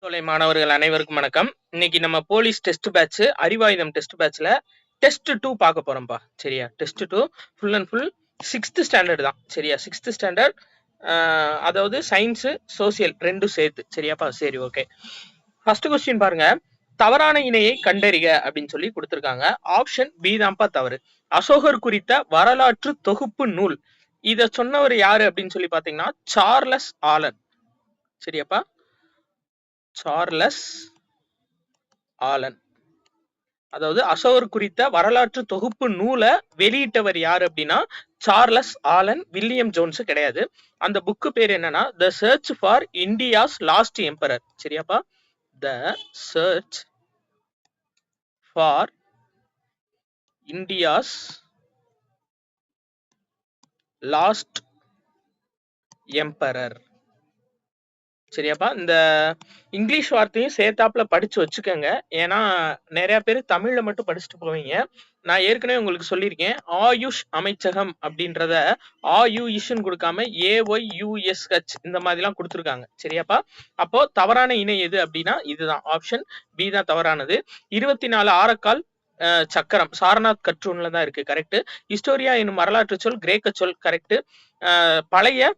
தொலை மாணவர்கள் அனைவருக்கும் வணக்கம். இன்னைக்கு நம்ம police test batch Arivayutham test பேட்ச்ல டெஸ்ட் 2 பார்க்க போறோம்ப்பா. சரியா? Test 2 full and full 6th standard தான். சரியா? 6th ஸ்டாண்டர்ட் அதாவது சயின்ஸ், சோசியல் ரெண்டும் சேர்த்து. சரியாப்பா? சரி, ஓகே. ஃபர்ஸ்ட் கொஸ்டின் பாருங்க. தவறான இணையை கண்டறிக அப்படின்னு சொல்லி கொடுத்திருக்காங்க. ஆப்ஷன் பி தான்ப்பா தவறு. அசோகர் குறித்த வரலாற்று தொகுப்பு நூல். இத சொன்னவர் யாரு அப்படின்னு சொல்லி பாத்தீங்கன்னா சார்லஸ் ஆலன். சரியாப்பா? Charles Allen. அதாவது அசோகர் குறித்த வரலாற்று தொகுப்பு நூலை வெளியிட்டவர் யாரு அப்படின்னா சார்லஸ் ஆலன், வில்லியம் ஜோன்ஸ் கிடையாது. அந்த புக்கு பேர் என்னன்னா the search for India's lost emperor. சரியாப்பா? The search for India's lost emperor. சரியாப்பா? இந்த இங்கிலீஷ் வார்த்தையும் சேர்த்தாப்புல படிச்சு வச்சுக்கோங்க. ஏன்னா நிறைய பேர் தமிழ்ல மட்டும் படிச்சுட்டு போவீங்க. நான் ஏற்கனவே உங்களுக்கு சொல்லியிருக்கேன், ஆயுஷ் அமைச்சகம் அப்படின்றத ஆயுஷ்ன்னு கொடுக்காம AYUSH இந்த மாதிரிலாம் கொடுத்துருக்காங்க. சரியாப்பா? அப்போ தவறான இணை எது அப்படின்னா இதுதான். ஆப்ஷன் பி தான் தவறானது. 24 ஆரக்கால் சக்கரம் சாரநாத் கற்றூன்ல தான் இருக்கு. கரெக்ட். ஹிஸ்டோரியா என்னும் வரலாற்று சொல் கிரேக்க சொல். கரெக்ட். பழைய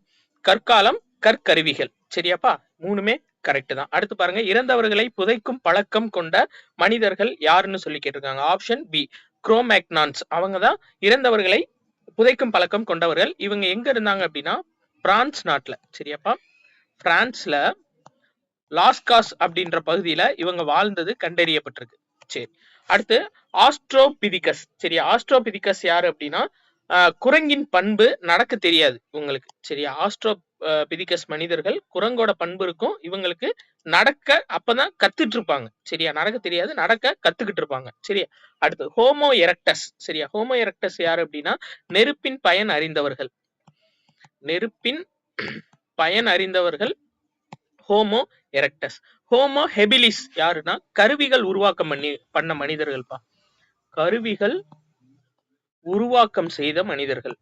கற்காலம் கற்கருவிகள். சரியாப்பா? மூணுமே கரெக்ட் தான். அடுத்து பாருங்க, இறந்தவர்களை புதைக்கும் பழக்கம் கொண்ட மனிதர்கள் யாருன்னு சொல்லி கேட்டிருக்காங்க. Option b Cro-Magnons. அவங்கதான் இறந்தவர்களை புதைக்கும் பழக்கம் கொண்டவர்கள். இவங்க எங்க இருந்தாங்க அப்படின்னா பிரான்ஸ் நாட்டுல. சரியாப்பா? பிரான்ஸ்ல லாஸ்காஸ் அப்படின்ற பகுதியில இவங்க வாழ்ந்தது கண்டறியப்பட்டிருக்கு. சரி, அடுத்து ஆஸ்ட்ரோபிதிகஸ். சரியா? ஆஸ்ட்ரோபிதிகஸ் யாரு அப்படின்னா குரங்கின் பண்பு நடக்க தெரியாது உங்களுக்கு. சரியா? பிதிகஸ் மனிதர்கள் குரங்கோட பண்பு இருக்கும். இவங்களுக்கு நடக்க அப்பதான் கத்துட்டு இருப்பாங்க. சரியா? நடக்க தெரியாது, நடக்க கத்துக்கிட்டு இருப்பாங்க. சரியா? அடுத்து ஹோமோ எரக்டஸ். சரியா? ஹோமோ எரக்டஸ் யாரு அப்படின்னா நெருப்பின் பயன் அறிந்தவர்கள். நெருப்பின் பயன் அறிந்தவர்கள் ஹோமோ எரக்டஸ். ஹோமோ ஹெபிலிஸ் யாருன்னா கருவிகள் உருவாக்கம் பண்ண மனிதர்கள்ப்பா. கருவிகள் உருவாக்கம் செய்த மனிதர்கள்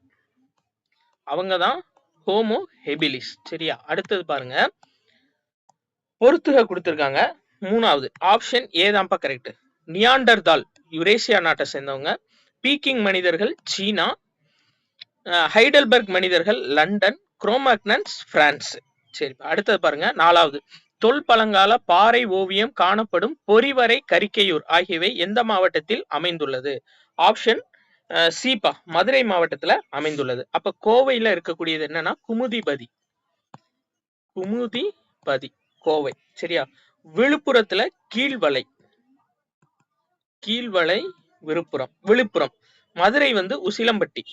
அவங்கதான் ஹோமோ ஹெபிலிஸ். சரியா? அடுத்தது பாருங்க, பொறுத்துக கொடுத்திருக்காங்க. மூணாவது ஆப்ஷன் ஏ தான்ப்பா கரெக்ட். நியாண்டர்தால் யுரேசியா நாட்டை சேர்ந்தவங்க. பீக்கிங் மனிதர்கள் சீனா. ஹைடல்பர்க் மனிதர்கள் லண்டன். குரோமேக்னன்ஸ் பிரான்ஸ். சரி, அடுத்தது பாருங்க, நாலாவது தொல்பழங்கால பாறை ஓவியம் காணப்படும் பொறிவரை கரிக்கையூர் ஆகியவை எந்த மாவட்டத்தில் அமைந்துள்ளது? ஆப்ஷன் சீப்பா மதுரை மாவட்டத்துல அமைந்துள்ளது. அப்ப கோவையில இருக்கக்கூடியது என்னன்னா குமுதிபதி. குமுதிபதி கோவை. சரியா? விழுப்புரத்துல கீழ்வளை. கீழ்வளை விழுப்புரம். விழுப்புரம். மதுரை உசிலம்பட்டி.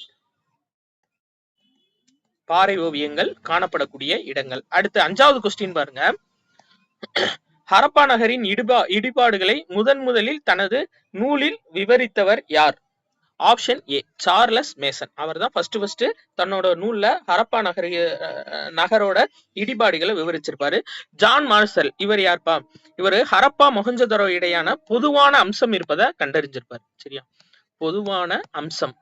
பாறை ஓவியங்கள் காணப்படக்கூடிய இடங்கள். அடுத்து அஞ்சாவது கொஸ்டின் பாருங்க. ஹரப்பா நகரின் இடிபாடுகளை முதலில் தனது நூலில் விவரித்தவர் யார்? Option a Charles Masson. அவர் தான் ஃபர்ஸ்ட் தன்னோட நூல்ல ஹரப்பா நகரோட இடிபாடுகளை விவரிச்சிருப்பாரு. ஜான் மார்ஷல் இவர் யார்ப்பா? இவர் ஹரப்பா மொஹஞ்சதரோ இடையான பொதுவான அம்சம் இருப்பதை கண்டறிஞ்சிருப்பாரு. சரியா? பொதுவான அம்சம்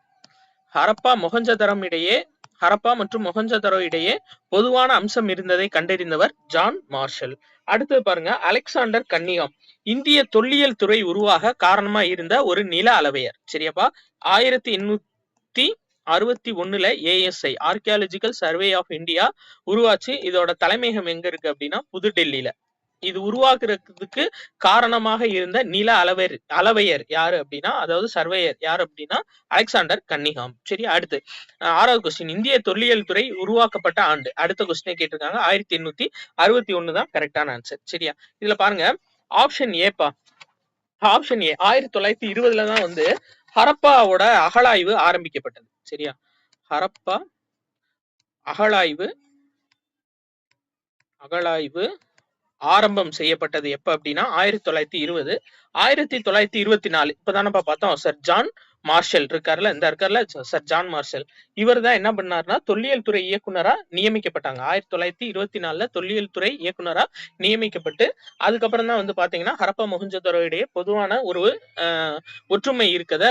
ஹரப்பா மொஹஞ்சதரம் இடையே, ஹரப்பா மற்றும் மொஹஞ்சதரோ இடையே பொதுவான அம்சம் இருந்ததை கண்டறிந்தவர் ஜான் மார்ஷல். அடுத்தது பாருங்க, அலெக்சாண்டர் கன்னிகாம் இந்திய தொல்லியல் துறை உருவாக காரணமா இருந்த ஒரு நில அளவையர். சரியாப்பா? 1861 ASI archaeological survey of India உருவாச்சு. இதோட தலைமையகம் எங்க இருக்கு அப்படின்னா புதுடெல்லியில. இது உருவாக்குறதுக்கு காரணமாக இருந்த நில அளவையர் யாரு அப்படின்னா, அதாவது சர்வேயர் யாரு அப்படின்னா அலெக்சாண்டர் கன்னிகாம். சரி, அடுத்து ஆறாவது கொஸ்டின், இந்திய தொல்லியல் துறை உருவாக்கப்பட்ட ஆண்டு. அடுத்த கொஸ்டினை கேட்டிருக்காங்க. 1861 தான் கரெக்டான ஆன்சர். சரியா? இதுல பாருங்க, ஆப்ஷன் ஏப்பா. ஆப்ஷன் ஏ 1920 தான் ஹரப்பாவோட அகழாய்வு ஆரம்பிக்கப்பட்டது. சரியா? ஹரப்பா அகழாய்வு ஆரம்பம் செய்யப்பட்டது எப்ப அப்படின்னா 1920. 1924 இப்பதானப்பா பார்த்தோம், சர் ஜான் மார்ஷல் இருக்காருல்ல, இந்த இருக்காருல்ல சர் ஜான் மார்ஷல், இவர் தான் என்ன பண்ணாருன்னா தொல்லியல் துறை இயக்குனரா நியமிக்கப்பட்டாங்க. 1924ல தொல்லியல் துறை இயக்குனரா நியமிக்கப்பட்டு அதுக்கப்புறம் தான் வந்து பாத்தீங்கன்னா ஹரப்பா மொஹஞ்சதாரோ இடையே பொதுவான ஒரு ஒற்றுமை இருக்கத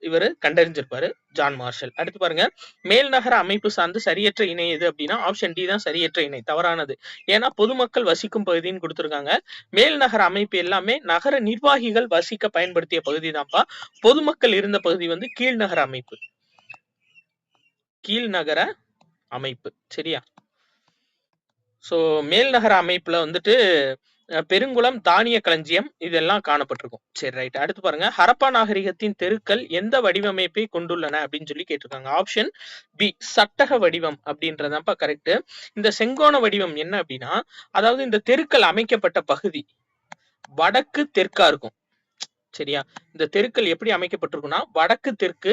இவர் கண்டறிஞ்சிருப்பாரு ஜான் மார்ஷல். அடுத்து பாருங்க, மேல்நகர அமைப்பு சார்ந்து சரியற்ற இணை எது அப்படின்னா ஆப்ஷன் டி தான் சரியற்ற இணை, தவறானது. ஏன்னா பொதுமக்கள் வசிக்கும் பகுதின்னு கொடுத்திருக்காங்க. மேல்நகர அமைப்பு எல்லாமே நகர நிர்வாகிகள் வசிக்க பயன்படுத்திய பகுதி தான்ப்பா. பொதுமக்கள் இருந்த பகுதி வந்து கீழ்நகர அமைப்பு, கீழ்நகர அமைப்பு. சரியா? சோ மேல்நகர அமைப்புல வந்துட்டு பெருங்குளம், தானிய களஞ்சியம் இதெல்லாம் காணப்பட்டிருக்கும். சரி, ரைட். அடுத்து பாருங்க, ஹரப்பா நாகரிகத்தின் தெருக்கள் எந்த வடிவமைப்பை கொண்டுள்ளன அப்படின்னு சொல்லி கேட்டிருக்காங்க. ஆப்ஷன் பி சட்டக வடிவம் அப்படின்றதாப்பா கரெக்ட். இந்த செங்கோண வடிவம் என்ன அப்படின்னா, அதாவது இந்த தெருக்கள் அமைக்கப்பட்ட பகுதி வடக்கு தெற்கா இருக்கும். சரியா? இந்த தெருக்கள் எப்படி அமைக்கப்பட்டிருக்கும்னா வடக்கு தெற்கு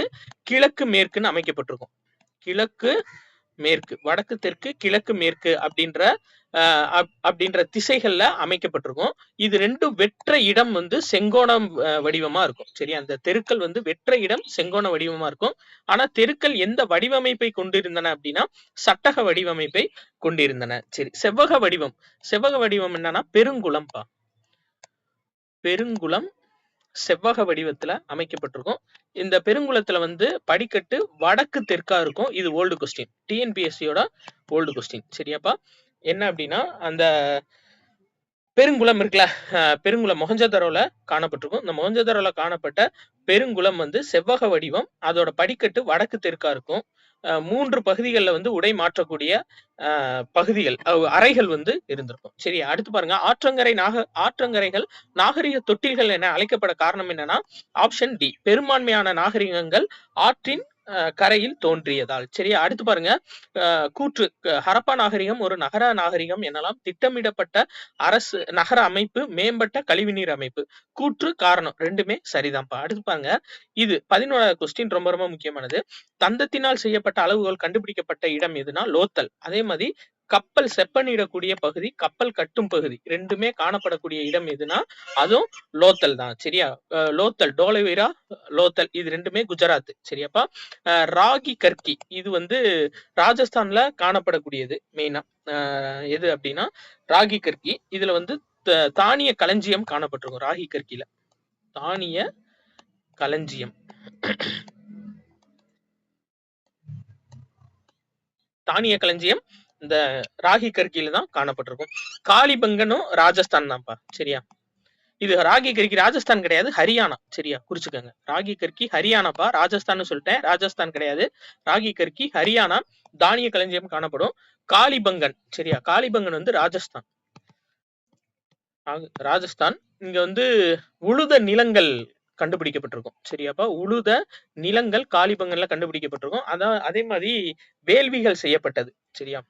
கிழக்கு மேற்குன்னு அமைக்கப்பட்டிருக்கும். கிழக்கு மேற்கு, வடக்கு தெற்கு கிழக்கு மேற்கு அப்படின்ற திசைகள்ல அமைக்கப்பட்டிருக்கும். இது ரெண்டும் வெற்ற இடம் வந்து செங்கோணம் வடிவமா இருக்கும். சரியா? அந்த தெருக்கள் வந்து வெற்ற இடம் செங்கோண வடிவமா இருக்கும். ஆனா தெருக்கள் எந்த வடிவமைப்பை கொண்டிருந்தன அப்படின்னா சட்டக வடிவமைப்பை கொண்டிருந்தன. சரி, செவ்வக வடிவம். செவ்வக வடிவம் என்னன்னா பெருங்குளம்பா. பெருங்குளம் செவ்வக வடிவத்துல அமைக்கப்பட்டிருக்கும். இந்த பெருங்குளத்துல வந்து படிக்கட்டு வடக்கு தெற்கா இருக்கும். இது ஓல்டு கொஸ்டின், டிஎன்பிஎஸ்சியோட ஓல்டு கொஸ்டின். சரியாப்பா? என்ன அப்படின்னா அந்த பெருங்குளம் இருக்குல்ல, பெருங்குளம் மொஹஞ்சதாரோல காணப்பட்டிருக்கும். இந்த மொஹஞ்சதாரோல காணப்பட்ட பெருங்குளம் வந்து செவ்வக வடிவம், அதோட படிக்கட்டு வடக்கு தெற்கா இருக்கும். 3 பகுதிகளில் வந்து உடை மாற்றக்கூடிய பகுதிகள் அறைகள் வந்து இருந்திருக்கும். சரி, அடுத்து பாருங்க, ஆற்றங்கரைகள் நாகரிக தொட்டில்கள் என அழைக்கப்பட காரணம் என்னன்னா ஆப்ஷன் டி பெரும்பான்மையான நாகரிகங்கள் ஆற்றின் கரையில் தோன்றியதால். சரியா? அடுத்து பாருங்க, கூற்று ஹரப்பா நாகரிகம் ஒரு நகர நாகரிகம் எனலாம். திட்டமிடப்பட்ட அரசு நகர அமைப்பு, மேம்பட்ட கழிவுநீர் அமைப்பு. கூற்று காரணம் ரெண்டுமே சரிதான்ப்பா. அடுத்து பாருங்க, இது 11வது கொஸ்டின், ரொம்ப ரொம்ப முக்கியமானது. தந்தத்தினால் செய்யப்பட்ட அளவுகள் கண்டுபிடிக்கப்பட்ட இடம் எதுனா லோத்தல். அதே மாதிரி கப்பல் செப்பனிடக்கூடிய பகுதி, கப்பல் கட்டும் பகுதி ரெண்டுமே காணப்படக்கூடிய இடம் எதுனா அதுவும் லோத்தல் தான். சரியா? லோத்தல், டோலவீரா லோத்தல், இது ரெண்டுமே குஜராத். சரியாப்பா? ராகி கர்கி இது வந்து ராஜஸ்தான்ல காணப்படக்கூடியது மெயினா. எது அப்படின்னா ராகி கர்கி. இதுல வந்து தானிய களஞ்சியம் காணப்பட்டிருக்கும் ராகி கர்கில. தானிய களஞ்சியம், தானிய களஞ்சியம் இந்த ராகி கர்கில தான் காணப்பட்டிருக்கும். காளிபங்கனும் ராஜஸ்தான் தான்ப்பா. சரியா? இது ராகி கர்கி ராஜஸ்தான் கிடையாது, ஹரியானா. சரியா? குறிச்சுக்கோங்க, ராகி கர்கி ஹரியானாப்பா. ராஜஸ்தான் சொல்லிட்டேன், ராஜஸ்தான் கிடையாது. ராகி கர்கி ஹரியானா, தானிய களஞ்சியம் காணப்படும். காளிபங்கன், சரியா? காளிபங்கன் வந்து ராஜஸ்தான். ராஜஸ்தான். இங்க வந்து உழுத நிலங்கள் கண்டுபிடிக்கப்பட்டிருக்கும். சரியாப்பா? உழுத நிலங்கள் காளிபங்கன்ல கண்டுபிடிக்கப்பட்டிருக்கும். அதான் அதே மாதிரி வேள்விகள் செய்யப்பட்டது. சரியா?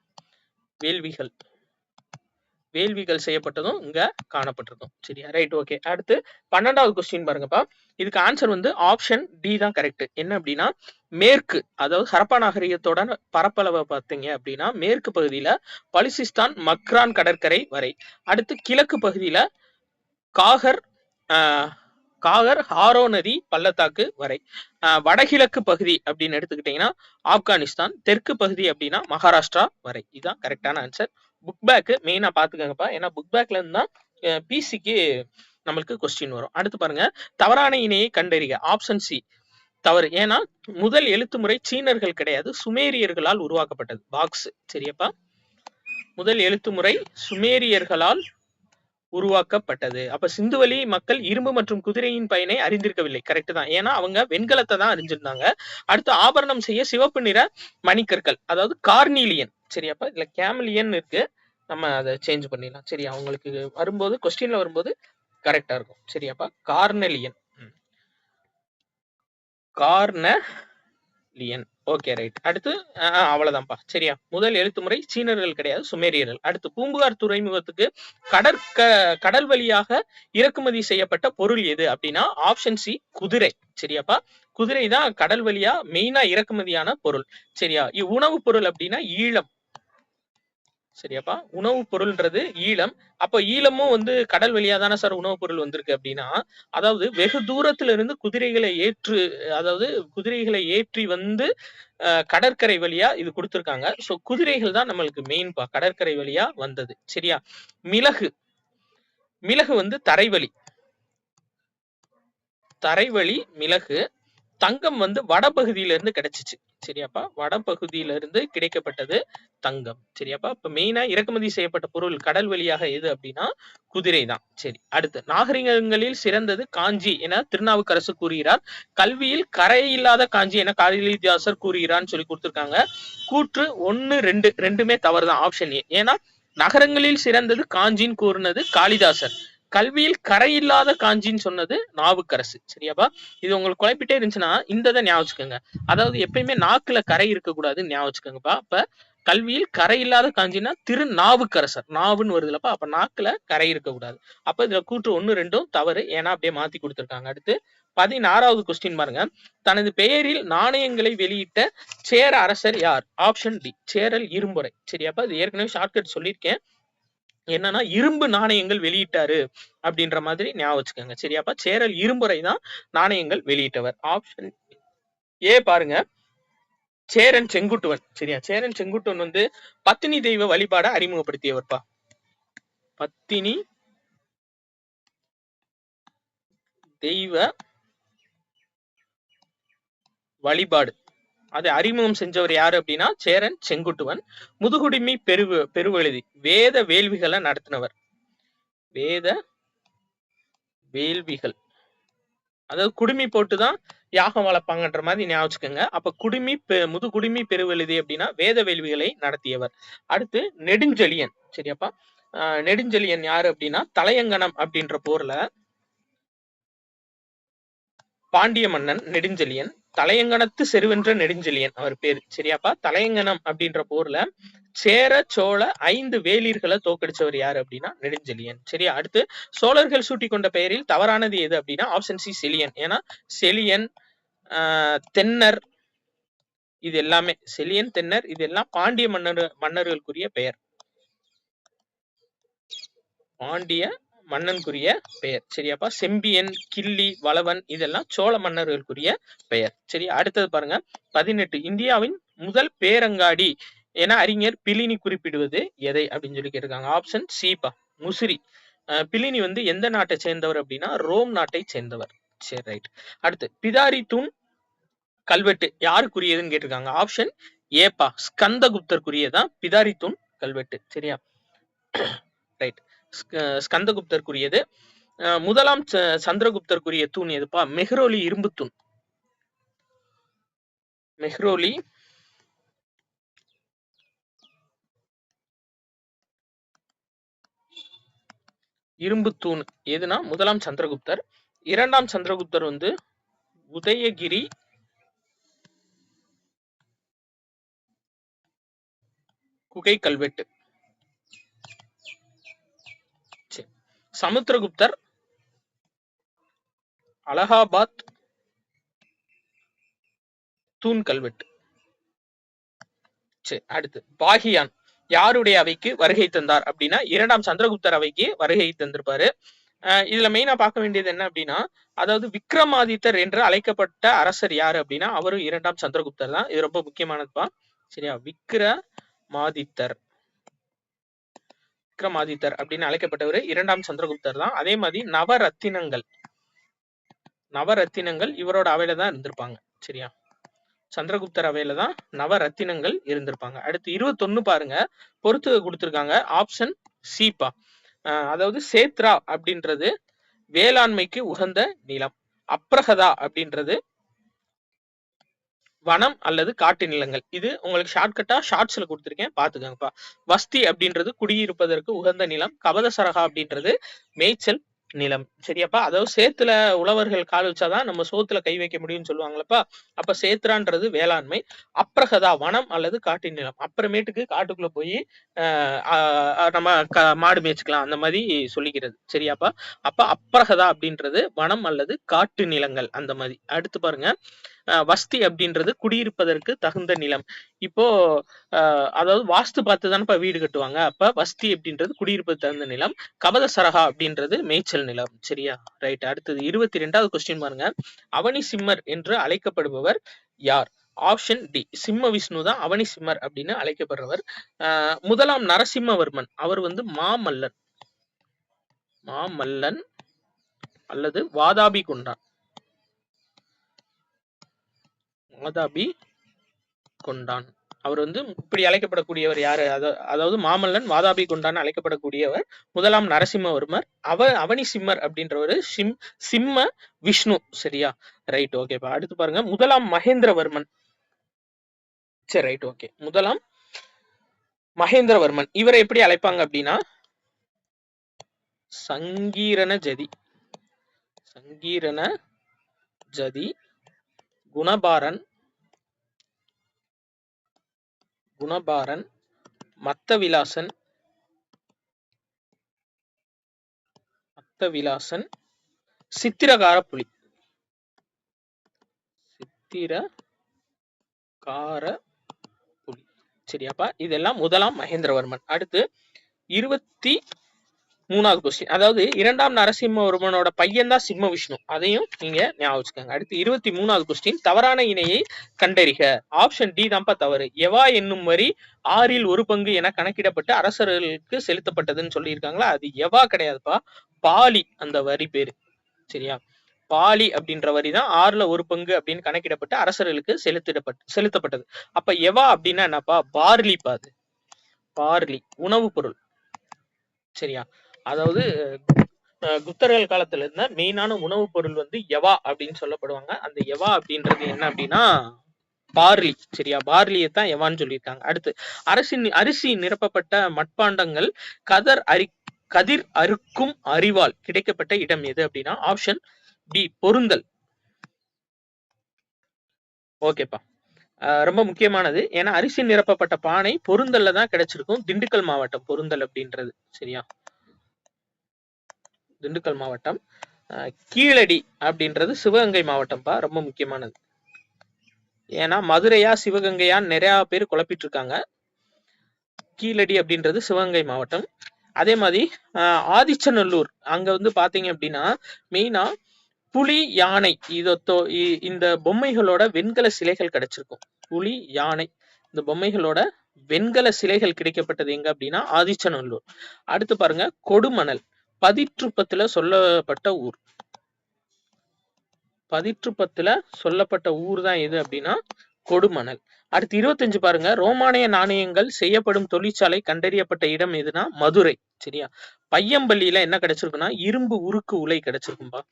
வேள்விகள் செய்யப்பட்டதும் இங்க காணப்பட்டிருக்கும். சரியா? Right, okay. அடுத்து 12வது கொஸ்டின் பாருங்கப்பா. இதுக்கு ஆன்சர் வந்து ஆப்ஷன் டி தான் கரெக்ட். என்ன அப்படின்னா மேற்கு, அதாவது ஹரப்பா நாகரிகத்தோட பரப்பளவை பார்த்தீங்க அப்படின்னா மேற்கு பகுதியில பலுசிஸ்தான் மக்ரான் கடற்கரை வரை. அடுத்து கிழக்கு பகுதியில காகர் ஹாரோ நதி பள்ளத்தாக்கு வரை. வடகிழக்கு பகுதி அப்படின்னு எடுத்துக்கிட்டீங்கன்னா ஆப்கானிஸ்தான். தெற்கு பகுதி அப்படின்னா மகாராஷ்டிரா வரை. இதுதான் கரெக்டான ஆன்சர். புக் பேக் மெயினா பாத்துக்கங்கப்பா, ஏன்னா புக் பேக்ல இருந்து தான் பிசிக்கு நம்மளுக்கு கொஸ்டின் வரும். அடுத்து பாருங்க, தவறான இணையை கண்டறிக. ஆப்ஷன் சி தவறு. ஏன்னா முதல் எழுத்து முறை சீனர்கள் கிடையாது, சுமேரியர்களால் உருவாக்கப்பட்டது. பாக்ஸ். சரியப்பா? முதல் எழுத்து முறை சுமேரியர்களால் உருவாக்கப்பட்டது. அப்ப சிந்துவெளி மக்கள் இரும்பு மற்றும் குதிரையின் பயனை அறிந்திருக்கவில்லை. கரெக்ட் தான், ஏன்னா அவங்க வெண்கலத்தை தான் அறிஞ்சிருந்தாங்க. அடுத்து ஆபரணம் செய்ய சிவப்பு நிற மணிக்கற்கள், அதாவது கார்னீலியன். சரியாப்பா? இதுல கேமலியன் இருக்கு, நம்ம அதை சேஞ்ச் பண்ணிடலாம். சரியா? அவங்களுக்கு வரும்போது கொஸ்டின்ல வரும்போது கரெக்டா இருக்கும். சரியாப்பா? Carnelian, carnelian. Okay, right. அடுத்து அவ்வளவுதான்ப்பா. சரியா? முதல் எழுத்து முறை சீனர்கள் கிடையாது, சுமேரியர்கள். அடுத்து பூம்புகார் துறைமுகத்துக்கு கடல் வழியாக இறக்குமதி செய்யப்பட்ட பொருள் எது அப்படின்னா ஆப்ஷன் சி குதிரை. சரியாப்பா? குதிரை தான் கடல் வழியா மெயினா இறக்குமதியான பொருள். சரியா? உணவு பொருள் அப்படின்னா ஈழம். சரியாப்பா? உணவுப் பொருள்ன்றது ஈழம். அப்ப ஈழமும் வந்து கடல் வழியா தானே சார் உணவுப் பொருள் வந்திருக்கு அப்படின்னா, அதாவது வெகு தூரத்துல இருந்து குதிரைகளை ஏற்றி வந்து கடற்கரை வழியா இது குடுத்திருக்காங்க. சோ குதிரைகள் தான் நம்மளுக்கு மெயின்பா. கடற்கரை வழியா வந்தது. சரியா? மிளகு. மிளகு வந்து தரைவழி மிளகு. தங்கம் வந்து வடபகுதியில இருந்து கிடைச்சுச்சு. சரியாப்பா? வடபகுதியில இருந்து கிடைக்கப்பட்டது தங்கம். சரியாப்பா? இப்ப மெயினா இறக்குமதி செய்யப்பட்ட பொருள் கடல் வழியாக எது அப்படின்னா குதிரை தான். சரி. அடுத்து நாகரிகங்களில் சிறந்தது காஞ்சி என திருநாவுக்கரசு கூறுகிறார். கல்வியில் கரையில்லாத காஞ்சி என காளிதாசர் கூறுகிறார்னு சொல்லி கொடுத்திருக்காங்க. கூற்று 1, 2 ரெண்டுமே தவறுதான். Option A. ஏன்னா நகரங்களில் சிறந்தது காஞ்சின்னு கூறுனது காளிதாசர். கல்வியில் கரையில்லாத காஞ்சின்னு சொன்னது நாவுக்கரசு. சரியாப்பா? இது உங்களுக்கு குழப்பிட்டே இருந்துச்சுன்னா இந்த இதை ஞாபகம் வச்சுக்கோங்க. அதாவது எப்பயுமே நாக்குல கரை இருக்கக்கூடாதுன்னு ஞாபகம் வச்சுக்கோங்கப்பா. அப்ப கல்வியில் கரை இல்லாத காஞ்சின்னா திருநாவுக்கரசர். நாவுன்னு வருதுலப்பா. அப்ப நாக்குல கரை இருக்கக்கூடாது. அப்ப இதுல கூற்று 1, 2 தவறு. ஏன்னா அப்படியே மாத்தி கொடுத்திருக்காங்க. அடுத்து 16வது கொஸ்டின் பாருங்க. தனது பெயரில் நாணயங்களை வெளியிட்ட சேர அரசர் யார்? Option d Cheral Irumporai. சரியாப்பா? இது ஏற்கனவே ஷார்ட்கட் சொல்லியிருக்கேன். என்னன்னா இரும்பு நாணயங்கள் வெளியிட்டாரு அப்படின்ற மாதிரி ஞாபகம் வச்சுக்கோங்க. சரியாப்பா? சேரல் இரும்புரை தான் நாணயங்கள் வெளியிட்டவர். ஆப்ஷன் ஏ பாருங்க. சேரன் செங்குட்டுவன். சரியா? சேரன் செங்குட்டுவன் வந்து பத்தினி தெய்வ வழிபாட அறிமுகப்படுத்தியவர்ப்பா. பத்தினி தெய்வ வழிபாடு அதை அறிமுகம் செஞ்சவர் யாரு அப்படின்னா சேரன் செங்குட்டுவன். முதுகுடுமி பெருவெழுதி வேத வேள்விகளை நடத்தினவர். வேத வேள்விகள் அதாவது குடுமி போட்டுதான் யாகம் வளர்ப்பாங்கன்ற மாதிரி ஞாபகம் வச்சுக்கோங்க. அப்ப முதுகுடுமி பெருவெழுதி அப்படின்னா வேத வேள்விகளை நடத்தியவர். அடுத்து நெடுஞ்செழியன். சரியாப்பா? நெடுஞ்செழியன் யாரு அப்படின்னா தலையங்கனம் அப்படின்ற போர்ல பாண்டிய மன்னன் நெடுஞ்செழியன். தலையங்கனத்து செருவென்ற நெடுஞ்செழியன் அவர் பேரு. சரியாப்பா? தலையங்கனம் அப்படின்ற போர்ல சேர சோழ 5 வேளிர்களை தோக்கடிச்சவர் யாரு அப்படின்னா நெடுஞ்செழியன். சரியா? அடுத்து சோழர்கள் சூட்டி கொண்ட பெயரில் தவறானது எது அப்படின்னா ஆப்ஷன் சி செலியன். ஏன்னா செலியன், தென்னர் இது எல்லாமே செலியன், தென்னர் இது எல்லாம் பாண்டிய மன்னர்களுக்குரிய பெயர். பாண்டிய மன்னனுக்குரிய பெயர். சரியாப்பா? செம்பியன், கிள்ளி, வளவன் இதெல்லாம் சோழ மன்னர்களுக்குரிய பெயர். சரி. அடுத்தது பாருங்க. 18 இந்தியாவின் முதல் பேரங்காடி என அறிஞர் பிலினி குறிப்பிடுவது எதை அப்படின்னு சொல்லி கேட்டிருக்காங்க. ஆப்ஷன் சிப்பா முசிறி. பிலினி வந்து எந்த நாட்டை சேர்ந்தவர் அப்படின்னா ரோம் நாட்டை சேர்ந்தவர். சரி, ரைட். அடுத்து பிதாரி தூண் கல்வெட்டு யாருக்குரியதுன்னு கேட்டிருக்காங்க. ஆப்ஷன் ஏப்பா ஸ்கந்தகுப்தருக்குரியதான் பிதாரி தூண் கல்வெட்டு. சரியா? ரைட். ஸ்கந்தகுப்தருக்குரியது. முதலாம் சந்திரகுப்தருக்குரிய தூண் எதுப்பா? மெஹ்ரோலி இரும்பு தூண். மெஹ்ரோலி இரும்பு தூண் எதுனா முதலாம் சந்திரகுப்தர். இரண்டாம் சந்திரகுப்தர் வந்து உதயகிரி குகை கல்வெட்டு. சமுத்திரகுப்தர் அலகாபாத் தூண் கல்வெட்டு. சரி. அடுத்து பாகியான் யாருடைய அவைக்கு வருகை தந்தார் அப்படின்னா இரண்டாம் சந்திரகுப்தர் அவைக்கு வருகை தந்திருப்பாரு. இதுல மெயினா பார்க்க வேண்டியது என்ன அப்படின்னா அதாவது விக்ரமாதித்தர் என்று அழைக்கப்பட்ட அரசர் யாரு அப்படின்னா அவரும் இரண்டாம் சந்திரகுப்தர் தான். இது ரொம்ப முக்கியமானதுப்பா. சரியா? விக்ரமாதித்தர் அப்படின்னு அழைக்கப்பட்டவர் இரண்டாம் சந்திரகுப்தர் தான். அதே மாதிரி நவரத்தினங்கள் இவரோட அவையில தான் இருந்திருப்பாங்க. சரியா? சந்திரகுப்தர் அவையில தான் நவரத்தினங்கள் இருந்திருப்பாங்க. அடுத்து 21 பாருங்க. பொறுத்து கொடுத்திருக்காங்க. ஆப்ஷன் சிப்பா. அதாவது சேத்ரா அப்படின்றது வேளாண்மைக்கு உகந்த நிலம். அப்ரஹதா அப்படின்றது வனம் அல்லது காட்டு நிலங்கள். இது உங்களுக்கு ஷார்ட்கட்டா ஷார்ட்ஸ்ல கொடுத்திருக்கேன், பாத்துக்கோங்கப்பா. வஸ்தி அப்படின்றது குடியிருப்பதற்கு உகந்த நிலம். கபதசரகா அப்படின்றது மேய்ச்சல் நிலம். சரியாப்பா? அதாவது சேத்துல உழவர்கள் கால் வச்சாதான் நம்ம சோத்துல கை வைக்க முடியும்னு சொல்லுவாங்களப்பா. அப்ப சேத்ரான்றது வேளாண்மை. அப்ரஹதா வனம் அல்லது காட்டு நிலம். அப்புறமேட்டுக்கு காட்டுக்குள்ள போய் நம்ம மாடு மேய்ச்சிக்கலாம் அந்த மாதிரி சொல்லிக்கிறது. சரியாப்பா? அப்ப அப்ரஹதா அப்படின்றது வனம் அல்லது காட்டு நிலங்கள் அந்த மாதிரி. அடுத்து பாருங்க. வஸ்தி அப்படின்றது குடியிருப்பதற்கு தகுந்த நிலம். இப்போ அதாவது வாஸ்து பார்த்து தானே வீடு கட்டுவாங்க. அப்ப வஸ்தி அப்படின்றது குடியிருப்பதற்கு தகுந்த நிலம். கபத சரகா அப்படின்றது மேய்ச்சல் நிலம். சரியா? ரைட். அடுத்தது 22வது கொஸ்டின் பாருங்க. அவனி சிம்மர் என்று அழைக்கப்படுபவர் யார்? ஆப்ஷன் டி சிம்ம விஷ்ணு தான் அவனி சிம்மர் அப்படின்னு அழைக்கப்படுறவர். முதலாம் நரசிம்மவர்மன் அவர் மாமல்லன் அல்லது வாதாபி கொண்டான். அவர் இப்படி அழைக்கப்படக்கூடியவர் யாரு? அதாவது மாமல்லன் வாதாபி கொண்டான் அழைக்கப்படக்கூடியவர் முதலாம் நரசிம்மவர்மர். அவனி சிம்மர் அப்படின்றவர் சிம்ம விஷ்ணு. சரியா? ரைட். ஓகேப்பா. அடுத்து பாருங்க முதலாம் மகேந்திரவர்மன். சரி, ரைட். ஓகே. முதலாம் மகேந்திரவர்மன் இவரை எப்படி அழைப்பாங்க அப்படின்னா சங்கீரண ஜதி குணபாரன் மத்தவிலாசன் சித்திரகார புலி. சரியாப்பா? இதெல்லாம் முதலாம் மகேந்திரவர்மன். அடுத்து 23வது கொஸ்டின். அதாவது இரண்டாம் நரசிம்மவர்மனோட பையன் தான் சிம்ம விஷ்ணு. அதையும் நீங்க ஞாபகம் வச்சுக்கோங்க. அடுத்து 23வது கொஸ்டின். தவறான இணையை கண்டறிக. ஆப்ஷன் டி தான்ப்பா தவறு. எவா என்னும் வரி 1/6 என கணக்கிடப்பட்டு அரசர்களுக்கு செலுத்தப்பட்டதுன்னு சொல்லியிருக்காங்களா? அது எவா கிடையாதுப்பா, பாலி அந்த வரி பேரு. சரியா? பாலி அப்படின்ற வரி தான் 1/6 அப்படின்னு கணக்கிடப்பட்டு அரசர்களுக்கு செலுத்தப்பட்டது. அப்ப எவா அப்படின்னா என்னப்பா? பார்லி பாது. பார்லி உணவு பொருள். சரியா? அதாவது குப்தர்கள் காலத்துல இருந்த மெயினான உணவு பொருள் எவா அப்படின்னு சொல்லப்படுவாங்க. அந்த எவா அப்படின்றது என்ன அப்படின்னா பார்லி. சரியா? பார்லியத்தான் எவான்னு சொல்லியிருக்காங்க. அடுத்து அரிசி நிரப்பப்பட்ட மட்பாண்டங்கள் கதிர் அறுக்கும் அறிவால் கிடைக்கப்பட்ட இடம் எது அப்படின்னா ஆப்ஷன் பி பொருந்தல். ஓகேப்பா. ரொம்ப முக்கியமானது. ஏன்னா அரிசி நிரப்பப்பட்ட பானை பொருந்தல்ல தான் கிடைச்சிருக்கும். திண்டுக்கல் மாவட்டம் பொருந்தல் அப்படின்றது. சரியா? திண்டுக்கல் மாவட்டம். கீழடி அப்படின்றது சிவகங்கை மாவட்டம்ப்பா. ரொம்ப முக்கியமானது. ஏன்னா மதுரையா சிவகங்கையான்னு நிறைய பேர் குழப்பிட்டு இருக்காங்க. கீழடி அப்படின்றது சிவகங்கை மாவட்டம். அதே மாதிரி ஆதிச்சநல்லூர் அங்க பாத்தீங்க அப்படின்னா மெயினா புலி, யானை இந்த பொம்மைகளோட வெண்கல சிலைகள் கிடைச்சிருக்கும். புலி, யானை இந்த பொம்மைகளோட வெண்கல சிலைகள் கிடைக்கப்பட்டது எங்க அப்படின்னா ஆதிச்சநல்லூர். அடுத்து பாருங்க கொடுமணல் பதிற்றுப்பத்துல சொல்லப்பட்ட ஊர். சொல்லப்பட்ட ஊர் தான் எது அப்படின்னா கொடுமணல். அடுத்து 25 பாருங்க. ரோமானிய நாணயங்கள் செய்யப்படும் தொழிற்சாலை கண்டறியப்பட்ட இடம் எதுனா மதுரை. சரியா? பையம்பள்ளியில என்ன கிடைச்சிருக்குன்னா இரும்பு உருக்கு உலை கிடைச்சிருக்கும்பா.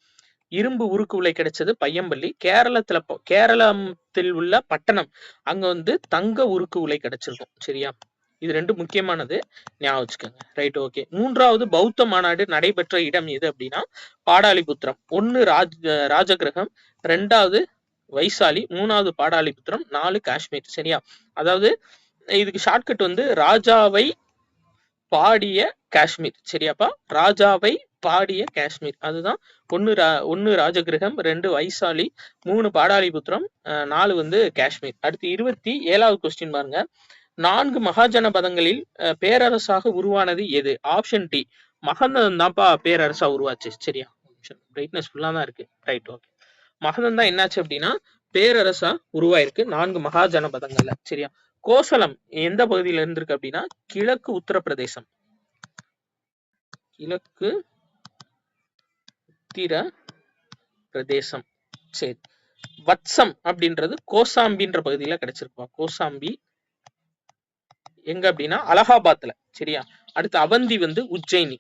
இரும்பு உருக்கு உலை கிடைச்சது பையம்பள்ளி. கேரளத்தில் உள்ள பட்டணம் அங்க தங்க உருக்கு உலை கிடைச்சிருக்கும். சரியா? இது ரெண்டு முக்கியமானது, ஞாபகம் வச்சுக்கோங்க. ரைட். ஓகே. 3வது பௌத்த மாநாடு நடைபெற்ற இடம் எது அப்படின்னா பாடாலிபுத்திரம். 1 ராஜகிரகம், 2வது வைசாலி, 3வது பாடாலிபுத்திரம், 4 காஷ்மீர். சரியா? அதாவது இதுக்கு ஷார்ட்கட் ராஜாவை பாடிய காஷ்மீர். சரியாப்பா? ராஜாவை பாடிய காஷ்மீர். அதுதான் 1 ராஜகிரகம், 2 வைசாலி, 3 பாடாலிபுத்திரம், 4 காஷ்மீர். அடுத்து 27வது கொஸ்டின் பாருங்க. 4 மகாஜனபதங்களில் பேரரசாக உருவானது எது? ஆப்ஷன் டி மகதம் தான்ப்பா பேரரசா உருவாச்சு. சரியா? பிரைட்னஸ் ஃபுல்லா தான் இருக்கு. ரைட். ஓகே. மகதம் தான் என்னாச்சு அப்படின்னா பேரரசா உருவாயிருக்கு 4 மகாஜனபதங்கள்ல. சரியா? கோசலம் எந்த பகுதியில இருந்திருக்கு அப்படின்னா கிழக்கு உத்தரப்பிரதேசம். சரி. வத்சம் அப்படின்றது கோசாம்பின்ற பகுதியில கிடைச்சிருப்பா. கோசாம்பி எங்க அப்படின்னா அலகாபாத்ல. சரியா? அடுத்து அவந்தி உஜ்ஜயினி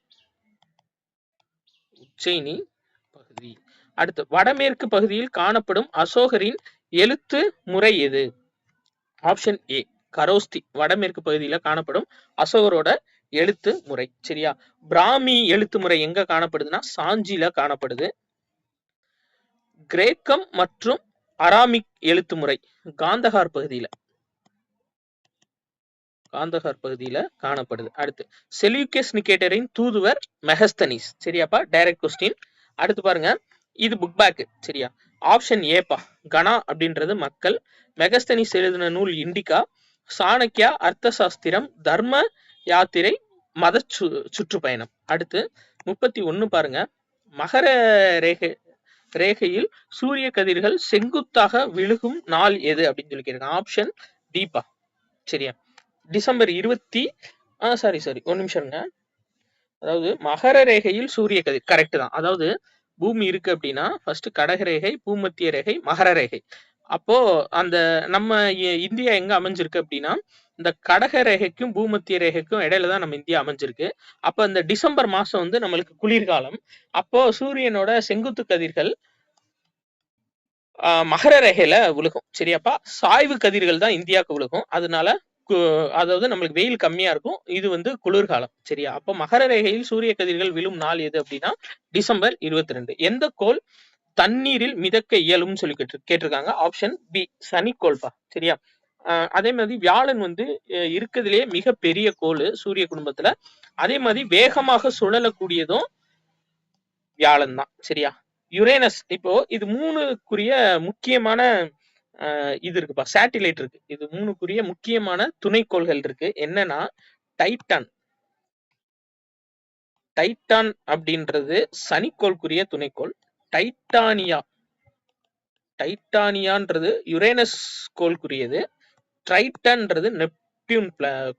பகுதி. அடுத்து வடமேற்கு பகுதியில் காணப்படும் அசோகரின் எழுத்து முறை எது? Option a Kharosthi. வடமேற்கு பகுதியில காணப்படும் அசோகரோட எழுத்து முறை. சரியா? பிராமி எழுத்து முறை எங்க காணப்படுதுன்னா சாஞ்சில காணப்படுது. கிரேக்கம் மற்றும் அராமிக் எழுத்து முறை காந்தகார் பகுதியில காணப்படுது. அடுத்து செல்யூக்கஸ் நிகேட்டரின் தூதுவர் மெகஸ்தனிஸ். சரியாப்பா? Direct question. அடுத்து பாருங்க, இது புக் பேக். சரியா? ஆப்ஷன் ஏப்பா, கணா அப்படின்றது மக்கள். மெகஸ்தனிஸ் எழுதின நூல் இண்டிகா, சாணக்கியா அர்த்த சாஸ்திரம், தர்ம யாத்திரை, மத சுற்றுப்பயணம். அடுத்து 31 பாருங்க, மகர ரேகை ரேகையில் சூரிய கதிர்கள் செங்குத்தாக விழுகும் நாள் எது அப்படின்னு சொல்லி கேட்கிறேன். ஆப்ஷன் டிப்பா. சரியா, டிசம்பர் 20 சாரி ஒரு நிமிஷம்ங்க. அதாவது மகர ரேகையில் சூரிய கதிர் கரெக்ட் தான். அதாவது பூமி இருக்கு அப்படின்னா ஃபர்ஸ்ட் கடக ரேகை, பூமத்திய ரேகை, மகர ரேகை. அப்போ அந்த நம்ம இந்தியா எங்க அமைஞ்சிருக்கு அப்படின்னா இந்த கடக ரேகைக்கும் பூமத்திய ரேகைக்கும் இடையில தான் நம்ம இந்தியா அமைஞ்சிருக்கு. அப்ப இந்த டிசம்பர் மாசம் வந்து நம்மளுக்கு குளிர்காலம். அப்போ சூரியனோட செங்குத்து கதிர்கள் மகர ரேகையில விழுகும். சரியாப்பா, சாய்வு கதிர்கள் தான் இந்தியாவுக்கு விழுகும். அதனால அதாவது நம்மளுக்கு வெயில் கம்மியா இருக்கும். இது வந்து குளிர்காலம். சரியா, அப்ப மகர ரேகையில் சூரிய கதிர்கள் விழும் நாள் எது அப்படின்னா டிசம்பர் 22. எந்த கோள் தண்ணீரில் மிதக்க இயலும்னு சொல்லி கேட்டிருக்காங்க. ஆப்ஷன் பி, சனிக்கோள்பா. சரியா, அதே மாதிரி வியாழன் வந்து இருக்கிறதுலே மிக பெரிய கோள் சூரிய குடும்பத்துல. அதே மாதிரி வேகமாக சுழலக்கூடியதும் வியாழன் தான். சரியா, யுரேனஸ் இப்போ இது 3க்குரிய முக்கியமான இது இருக்குப்பா, சேட்டிலைட் இருக்கு. இது 3க்குரிய முக்கியமான துணைக்கோள்கள் இருக்கு. என்னன்னா டைட்டன். டைட்டான் அப்படின்றது சனிக்கோள்குரிய துணைக்கோள். டைட்டானியான்றது யுரேனஸ் கோள்குரியது. ட்ரைட்டன்றது நெப்டியூன்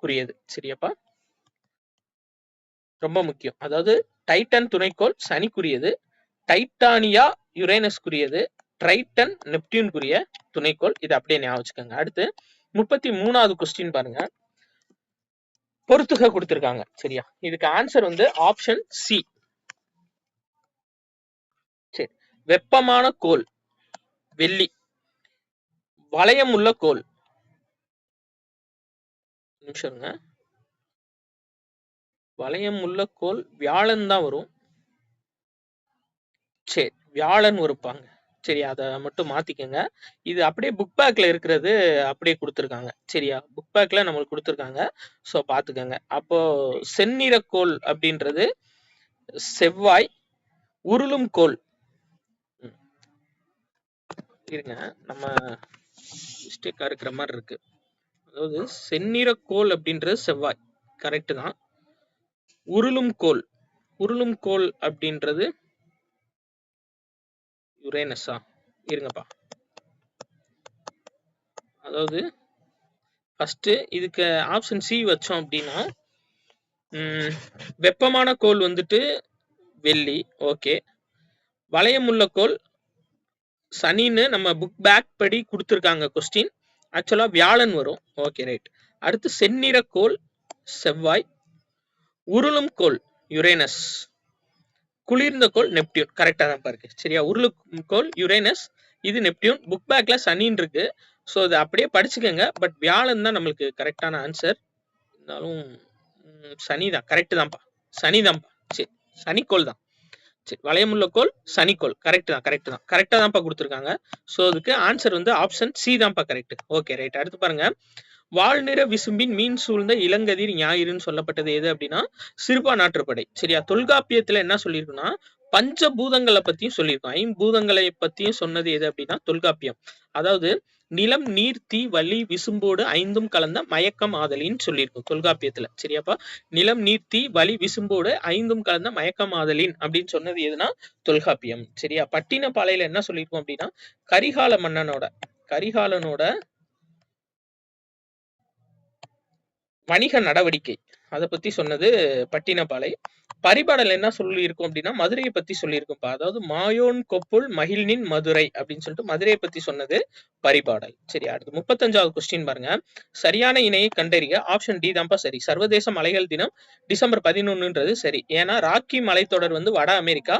குறியது. சரியாப்பா, ரொம்ப முக்கியம். அதாவது டைட்டன் துணைக்கோள் சனிக்குரியது, டைட்டானியா யுரேனஸ்குரியது, ட்ரைட்டன் நெப்டியூன்குரிய துணைக்கோள். இது அப்படியே ஞாபகம் வச்சுக்கோங்க. அடுத்து 33வது கொஸ்டின் பாருங்க, பொறுத்துக கொடுத்திருக்காங்க. சரியா, இதுக்கு ஆன்சர் வந்து ஆப்ஷன் சி. சரி, வெப்பமான கோள் வெள்ளி, வளையம் உள்ள கோள் நிமிஷம்ங்க, வளையம் உள்ள கோள் வியாழன் தான் வரும். சரி, வியாழன் இருப்பாங்க. சரி, அதை மட்டும் மாத்திக்கங்க. இது அப்படியே புக் பேக்ல இருக்கிறது அப்படியே கொடுத்துருக்காங்க. சரியா, புக் பேக்ல நம்மளுக்கு கொடுத்துருக்காங்க. ஸோ பாத்துக்கோங்க. அப்போ செந்நிறக்கோள் அப்படின்றது செவ்வாய். உருளும் கோள் இருங்க, நம்ம மிஸ்டேக்கா இருக்கிற மாதிரி இருக்கு. அதாவது செந்நிறக்கோள் அப்படின்றது செவ்வாய், கரெக்ட் தான். உருளும் கோள் அப்படின்றது யுரேனஸா, இருங்கப்பா. அதாவது ஃபர்ஸ்ட் இதுக்கு ஆப்ஷன் சி வச்சோம் அப்படின்னா வெப்பமான கோள் வந்துட்டு வெள்ளி. ஓகே, வளையம் உள்ள கோள் சனின்னு நம்ம புக் பேக் படி கொடுத்துருக்காங்க கொஸ்டின். ஆக்சுவலா வியாழன் வரும். Okay right. அடுத்து செந்நிற கோள் செவ்வாய், உருளும் கோள் யுரேனஸ், குளிர்ந்த கோள் நெப்டியூன். கரெக்டா தான் பாருக்கு. சரியா, உருளும் கோள் யுரேனஸ், இது நெப்டியூன். புக் பேக்ல சனின்னு இருக்கு. ஸோ இதை அப்படியே படிச்சுக்கோங்க. பட் வியாழன் தான் நம்மளுக்கு கரெக்டான ஆன்சர். இருந்தாலும் சனி தான் கரெக்ட் தான்ப்பா. சனி தான்ப்பா. சரி, சனிக்கோள் தான். சரி, வளையமுள்ள கோள் சனிக்கோள். கரெக்ட் தான். கரெக்டா தான்ப்பா கொடுத்துருக்காங்க. ஸோ அதுக்கு ஆன்சர் வந்து ஆப்ஷன் சி தான்ப்பா கரெக்ட். Okay right. அடுத்து பாருங்க, வாழ்நிற விசும்பின் மீன் சூழ்ந்த இளங்கதிர் ஞாயிறுன்னு சொல்லப்பட்டது எது அப்படின்னா சிறுபா நாட்டுப்படை. சரியா, தொல்காப்பியத்துல என்ன சொல்லியிருக்குன்னா பஞ்சபூதங்களை பத்தியும் சொல்லியிருக்கோம். ஐம்பூதங்களை பத்தியும் சொன்னது எது அப்படின்னா தொல்காப்பியம். அதாவது நிலம் நீர் தீ வலி விசும்போடு ஐந்தும் கலந்த மயக்கம் ஆதலின்னு சொல்லியிருக்கும் தொல்காப்பியத்துல. சரியாப்பா, நிலம் நீர் தீ வலி விசும்போடு ஐந்தும் கலந்த மயக்கம் ஆதலின் அப்படின்னு சொன்னது எதுனா தொல்காப்பியம். சரியா, பட்டினப்பாலையில என்ன சொல்லியிருக்கோம் அப்படின்னா கரிகாலனோட வணிக நடவடிக்கை அதை பத்தி சொன்னது பட்டினப்பாலை. பரிபாடல் என்ன சொல்லி இருக்கும் அப்படின்னா மதுரையை பத்தி சொல்லியிருக்கும்பா. அதாவது மாயோன் கொப்புள் மகிழ்னின் மதுரை அப்படின்னு சொல்லிட்டு மதுரையை பத்தி சொன்னது பரிபாடல். சரி, அடுத்து 35வது கொஸ்டின் பாருங்க, சரியான இணையை கண்டறிய. ஆப்ஷன் டி தான்ப்பா சரி. சர்வதேச மலைகள் தினம் டிசம்பர் 11ன்றது சரி. ஏன்னா ராக்கி மலைத்தொடர் வந்து வட அமெரிக்கா,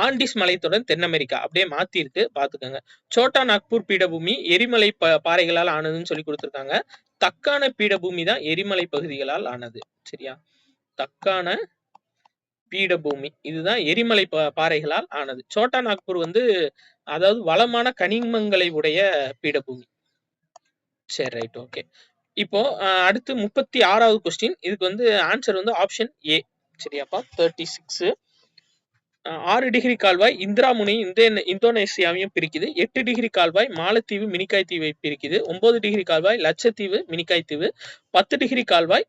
ஆண்டிஸ் மலைத்தொடர் தென் அமெரிக்கா, அப்படியே மாத்தி இருக்கு, பாத்துக்கோங்க. சோட்டா நாக்பூர் பீடபூமி எரிமலை பாறைகளால் ஆனதுன்னு சொல்லி கொடுத்துருக்காங்க. தக்கான பீடபூமி தான் எரிமலை பகுதிகளால் ஆனது. சரியா, தக்கான பீடபூமி இதுதான் எரிமலை பாறைகளால் ஆனது. சோட்டா நாக்பூர் வந்து அதாவது வளமான கனிமங்களை உடைய பீடபூமி. சரி ரைட். ஓகே, இப்போ அடுத்து 36வது கொஸ்டின். இதுக்கு வந்து ஆன்சர் வந்து ஆப்ஷன் ஏ. சரியாப்பா, 36. 6 டிகிரி கால்வாய் இந்திரா முனை இந்தோனேசியாவையும் பிரிக்குது. 8 டிகிரி கால்வாய் மாலத்தீவு மினிக்காய் தீவை பிரிக்குது. 9 டிகிரி கால்வாய் லட்சத்தீவு மினிக்காய் தீவு. 10 டிகிரி கால்வாய்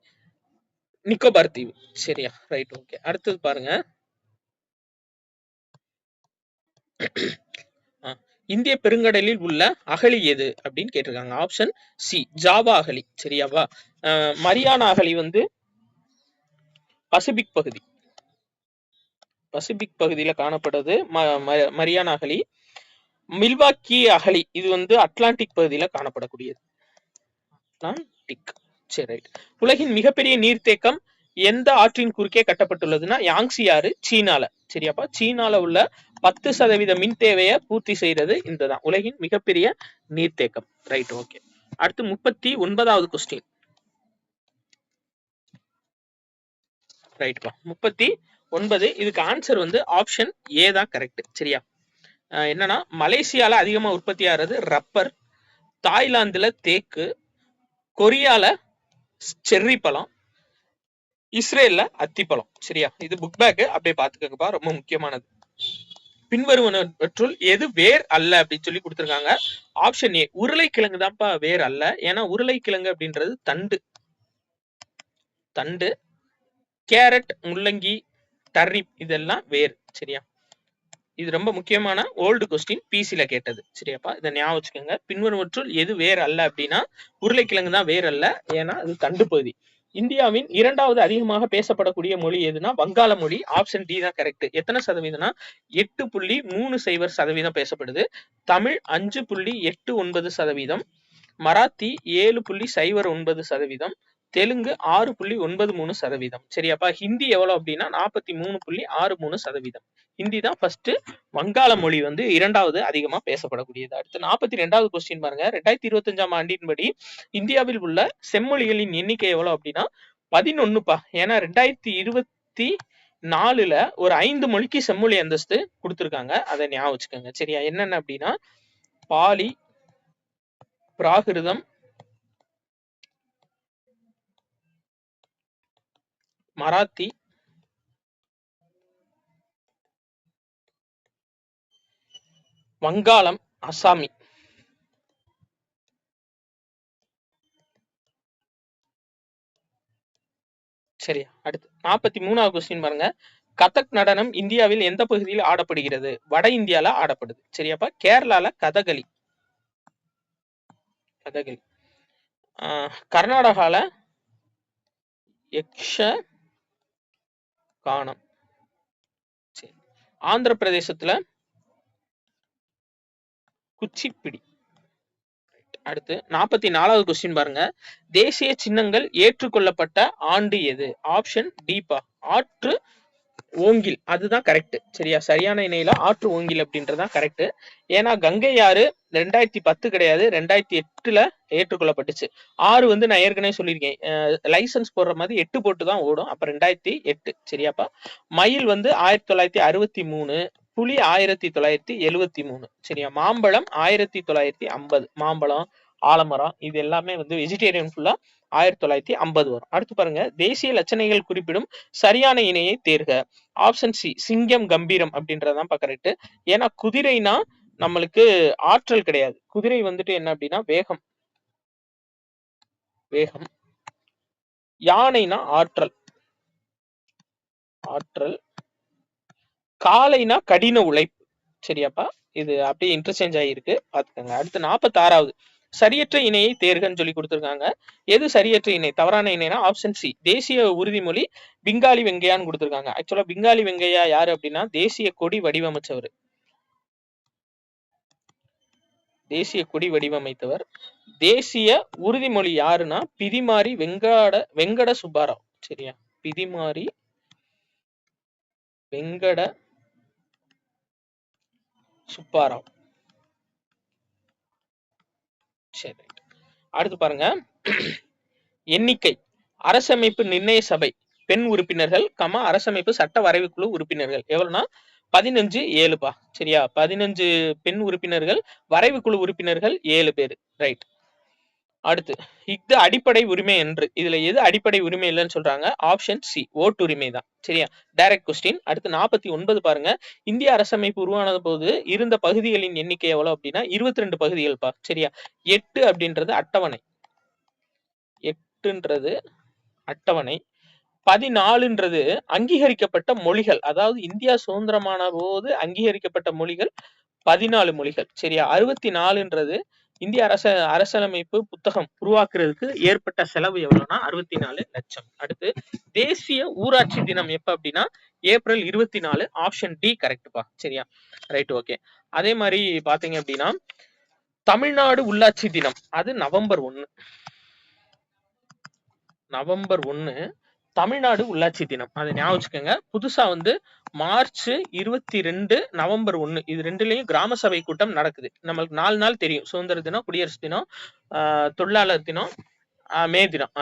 நிக்கோபார் தீவு. சரியா? Right, okay. அடுத்தது பாருங்க. இந்திய பெருங்கடலில் உள்ள அகழி எது அப்படின்னு கேட்டிருக்காங்க. ஆப்ஷன் சி ஜாவா அகழி. சரியாவா? மரியானா அகழி வந்து பசிபிக் பகுதி, பசிபிக் பகுதியில காணப்படுறது மரியானா அகழி. மில்வாக்கி அகழி இது வந்து அட்லாண்டிக் பகுதியில காணப்படக்கூடியது. அட்லாண்டிக். சரி, ரைட். உலகின் மிகப்பெரிய நீர்த்தேக்கம் எந்த ஆற்றின் குறுக்கே கட்டப்பட்டுள்ளதுன்னா யாங்சி ஆறு, சீனால. சரியாப்பா? சீனால உள்ள 10% மின் தேவையை பூர்த்தி செய்யறது இதுதான் உலகின் மிகப்பெரிய நீர்த்தேக்கம். Right, okay. அடுத்து 39வது கொஸ்டின். ரைட்பா. 39. இதுக்கு ஆன்சர் வந்து ஆப்ஷன் ஏ தான் கரெக்ட். சரியா? என்னன்னா மலேசியால அதிகமா உற்பத்தி ஆகிறது ரப்பர், தாய்லாந்துல தேக்கு, கொரியால செர்ரி பழம், இஸ்ரேல்ல அத்திப்பழம். சரியா? இது புக் பேக் அப்படியே பாத்துக்கோங்கப்பா, ரொம்ப முக்கியமானது. பின்வருவனவற்றுள் எது வேர் அல்ல அப்படின்னு சொல்லி கொடுத்திருக்காங்க. ஆப்ஷன் ஏ உருளைக்கிழங்கு தான்ப்பா வேர் அல்ல. ஏன்னா உருளைக்கிழங்கு அப்படின்றது தண்டு. தண்டு. கேரட், முள்ளங்கி, டர்னிப் இதெல்லாம் வேர். சரியா? இது ரொம்ப முக்கியமான ஓல்டு கொஸ்டின், பிசில கேட்டது. சரியாப்பா? இதை ஞாபகம் வச்சுக்கோங்க. பின்வருவற்றுள் எது வேர் அல்ல அப்படின்னா உருளைக்கிழங்கு தான் வேர் அல்ல. ஏன்னா அது தண்டு பகுதி. இந்தியாவின் 2வது அதிகமாக பேசப்படக்கூடிய மொழி எதுனா வங்காள மொழி. ஆப்ஷன் டி தான் கரெக்ட். எத்தனை சதவீதம்னா 8.30% பேசப்படுது. தமிழ் 5.89%, மராத்தி 7.09%, தெலுங்கு 6.93%. சரியாப்பா? ஹிந்தி எவ்வளவு அப்படின்னா 43.63%. ஹிந்தி தான் ஃபர்ஸ்ட். வங்காள மொழி வந்து 2வது அதிகமா பேசப்படக்கூடியது. அடுத்து 42வது கொஸ்டின் பாருங்க. 2025ஆம் ஆண்டின்படி இந்தியாவில் உள்ள செம்மொழிகளின் எண்ணிக்கை எவ்வளவு அப்படின்னா 11பா. ஏன்னா 2024ல ஒரு 5 மொழிக்கு செம்மொழி அந்தஸ்து கொடுத்திருக்காங்க. அதை ஞாபகம் வச்சுக்கோங்க. சரியா? என்னென்ன அப்படின்னா பாலி, பிராகிருதம், மராத்தி, வங்காளம், அசாமி. சரியா? அடுத்து 43வது கொஸ்டின் பாருங்க. கதக் நடனம் இந்தியாவில் எந்த பகுதியில் ஆடப்படுகிறது? வட இந்தியால ஆடப்படுது. சரியாப்பா? கேரளால கதகளி. கதகளி. கர்நாடகால யக்ஷ கானம். சரி. ஆந்திர பிரதேசத்துல குச்சிப்பிடி. அடுத்து 44வது கொஸ்டின் பாருங்க. தேசிய சின்னங்கள் ஏற்றுக்கொள்ளப்பட்ட ஆண்டு எது? ஆப்ஷன் டிப்பா ஆற்று ஓங்கில். அதுதான் கரெக்ட். சரியா? சரியான இணையில ஆற்று ஓங்கில் அப்படின்றதான் கரெக்ட். ஏன்னா கங்கை ஆறு 2010 கிடையாது, 2008ல ஏற்றுக்கொள்ளப்பட்டுச்சு. ஆறு வந்து நான் ஏற்கனவே சொல்லியிருக்கேன், லைசன்ஸ் போடுற மாதிரி 8 போட்டு தான் ஓடும். அப்ப 2008. சரியாப்பா? மயில் வந்து 1963, புலி 1973. சரியா? மாம்பழம் 1950. மாம்பழம், ஆலமரம் இது எல்லாமே வந்து வெஜிடேரியன் ஃபுல்லா 1950 வரும். அடுத்து பாருங்க. தேசிய லட்சணைகள் குறிப்பிடும் சரியான இணையை தேர்க. ஆப்ஷன் சி சிங்கம் கம்பீரம் அப்படின்றதான் கரெக்ட். ஏன்னா குதிரைனா நம்மளுக்கு ஆற்றல் கிடையாது. குதிரை வந்துட்டு என்ன அப்படின்னா வேகம். வேகம். யானைனா ஆற்றல். ஆற்றல். காளைனா கடின உழைப்பு. சரியாப்பா? இது அப்படியே இன்டர்சேஞ்ச் ஆகிருக்கு, பாத்துக்கோங்க. அடுத்து 46வது. சரியற்ற இணையை தேர்கன்னு சொல்லி கொடுத்திருக்காங்க. எது சரியற்ற இணை? தவறான இணைனா ஆப்ஷன் சி தேசிய உறுதிமொழி பிங்காலி வெங்கையான்னு கொடுத்திருக்காங்க. ஆக்சுவலா பிங்காலி வெங்கையா யாரு அப்படின்னா தேசிய கொடி வடிவமைச்சவர். தேசிய கொடி வடிவமைத்தவர். தேசிய உறுதிமொழி யாருன்னா பிதிமாரி வெங்கட சுப்பாராவ். சரியா? பிதிமாரி வெங்கட சுப்பாராவ். சரி. அடுத்து பாருங்க. எண்ணிக்கை. அரசமைப்பு நிர்ணய சபை பெண் உறுப்பினர்கள், அரசமைப்பு சட்ட வரைவுக்குழு உறுப்பினர்கள் எவ்வளவுனா 15/7பா. சரியா? 15 பெண் உறுப்பினர்கள், வரைவுக்குழு உறுப்பினர்கள் 7 பேர். ரைட். அடுத்து இது அடிப்படை உரிமை என்று, இதுல எது அடிப்படை உரிமை இல்லைன்னு சொல்றாங்க? ஆப்ஷன் சி, ஓட்டுரிமை தான். சரியா? Direct question. அடுத்து 49 பாருங்க. இந்திய அரசமைப்பு உருவானது போது இருந்த பகுதிகளின் எண்ணிக்கை எவ்வளவு அப்படின்னா 22 பகுதிகள்ப்பா. சரியா? 8 அப்படின்றது அட்டவணை, 8ன்றது அட்டவணை, 14ன்றது அங்கீகரிக்கப்பட்ட மொழிகள். அதாவது இந்தியா சுதந்திரமான போது அங்கீகரிக்கப்பட்ட மொழிகள் 14 மொழிகள். சரியா? 64ன்றது இந்திய அரசியலமைப்பு புத்தகம் உருவாக்குறதுக்கு ஏற்பட்ட செலவு எவ்வளவுனா 64 லட்சம். அடுத்து தேசிய ஊராட்சி தினம் எப்ப அப்படின்னா ஏப்ரல் 24. ஆப்ஷன் டி கரெக்ட்பா. சரியா? Right, okay. அதே மாதிரி பாத்தீங்க அப்படின்னா தமிழ்நாடு உள்ளாட்சி தினம் அது நவம்பர் 1. நவம்பர் 1 தமிழ்நாடு உள்ளாட்சி தினம். அதை ஞாபகம் வச்சுக்கோங்க. புதுசா வந்து மார்ச் 22, நவம்பர் 1 இது ரெண்டுலயும் கிராம சபை கூட்டம் நடக்குது. நம்மளுக்கு 4 நாள் தெரியும். சுதந்திர தினம், குடியரசு தினம், தொழிலாளர் தினம், மே தினம்,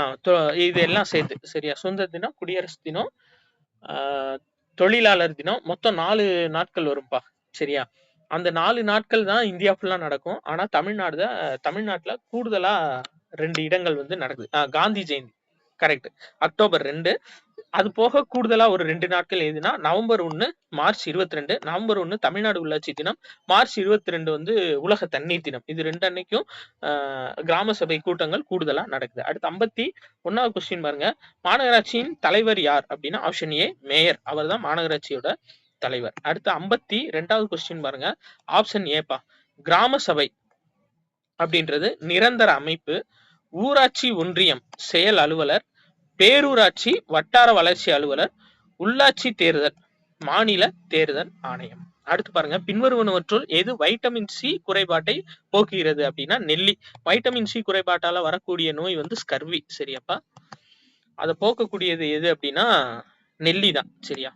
இது எல்லாம் சேர்த்து. சரியா? சுதந்திர தினம், குடியரசு தினம், தொழிலாளர் தினம், மொத்தம் 4 நாட்கள் வரும்பா. சரியா? அந்த 4 நாட்கள் தான் இந்தியா ஃபுல்லா நடக்கும். ஆனா தமிழ்நாட்டுல கூடுதலா 2 இடங்கள் வந்து நடக்குது. Gandhi Jayanti correct, October 2. அது போக கூடுதலா ஒரு 2 நாட்கள் எதுனா நவம்பர் 1, மார்ச் 22. நவம்பர் 1 தமிழ்நாடு உள்ளாட்சி தினம், மார்ச் 22 வந்து உலக தண்ணீர் தினம். இது 2 அன்னைக்கும் கிராம சபை கூட்டங்கள் கூடுதலா நடக்குது. அடுத்து 51வது கொஸ்டின் பாருங்க. மாநகராட்சியின் தலைவர் யார் அப்படின்னா ஆப்ஷன் ஏ, மேயர். அவர் தான் மாநகராட்சியோட தலைவர். அடுத்து 52வது கொஸ்டின் பாருங்க. ஆப்ஷன் ஏப்பா, கிராம சபை அப்படின்றது நிரந்தர அமைப்பு, ஊராட்சி ஒன்றியம் செயல் அலுவலர், பேரூராட்சி வட்டார வளர்ச்சி அலுவலர், உள்ளாட்சி தேர்தல் மாநில தேர்தல் ஆணையம். அடுத்து பாருங்க. பின்வருவனவற்றுள் எது வைட்டமின் சி குறைபாட்டை போக்குகிறது அப்படின்னா நெல்லி. வைட்டமின் சி குறைபாட்டால வரக்கூடிய நோய் வந்து ஸ்கர்வி. சரியாப்பா? அதை போக்கக்கூடியது எது அப்படின்னா நெல்லி தான். சரியா?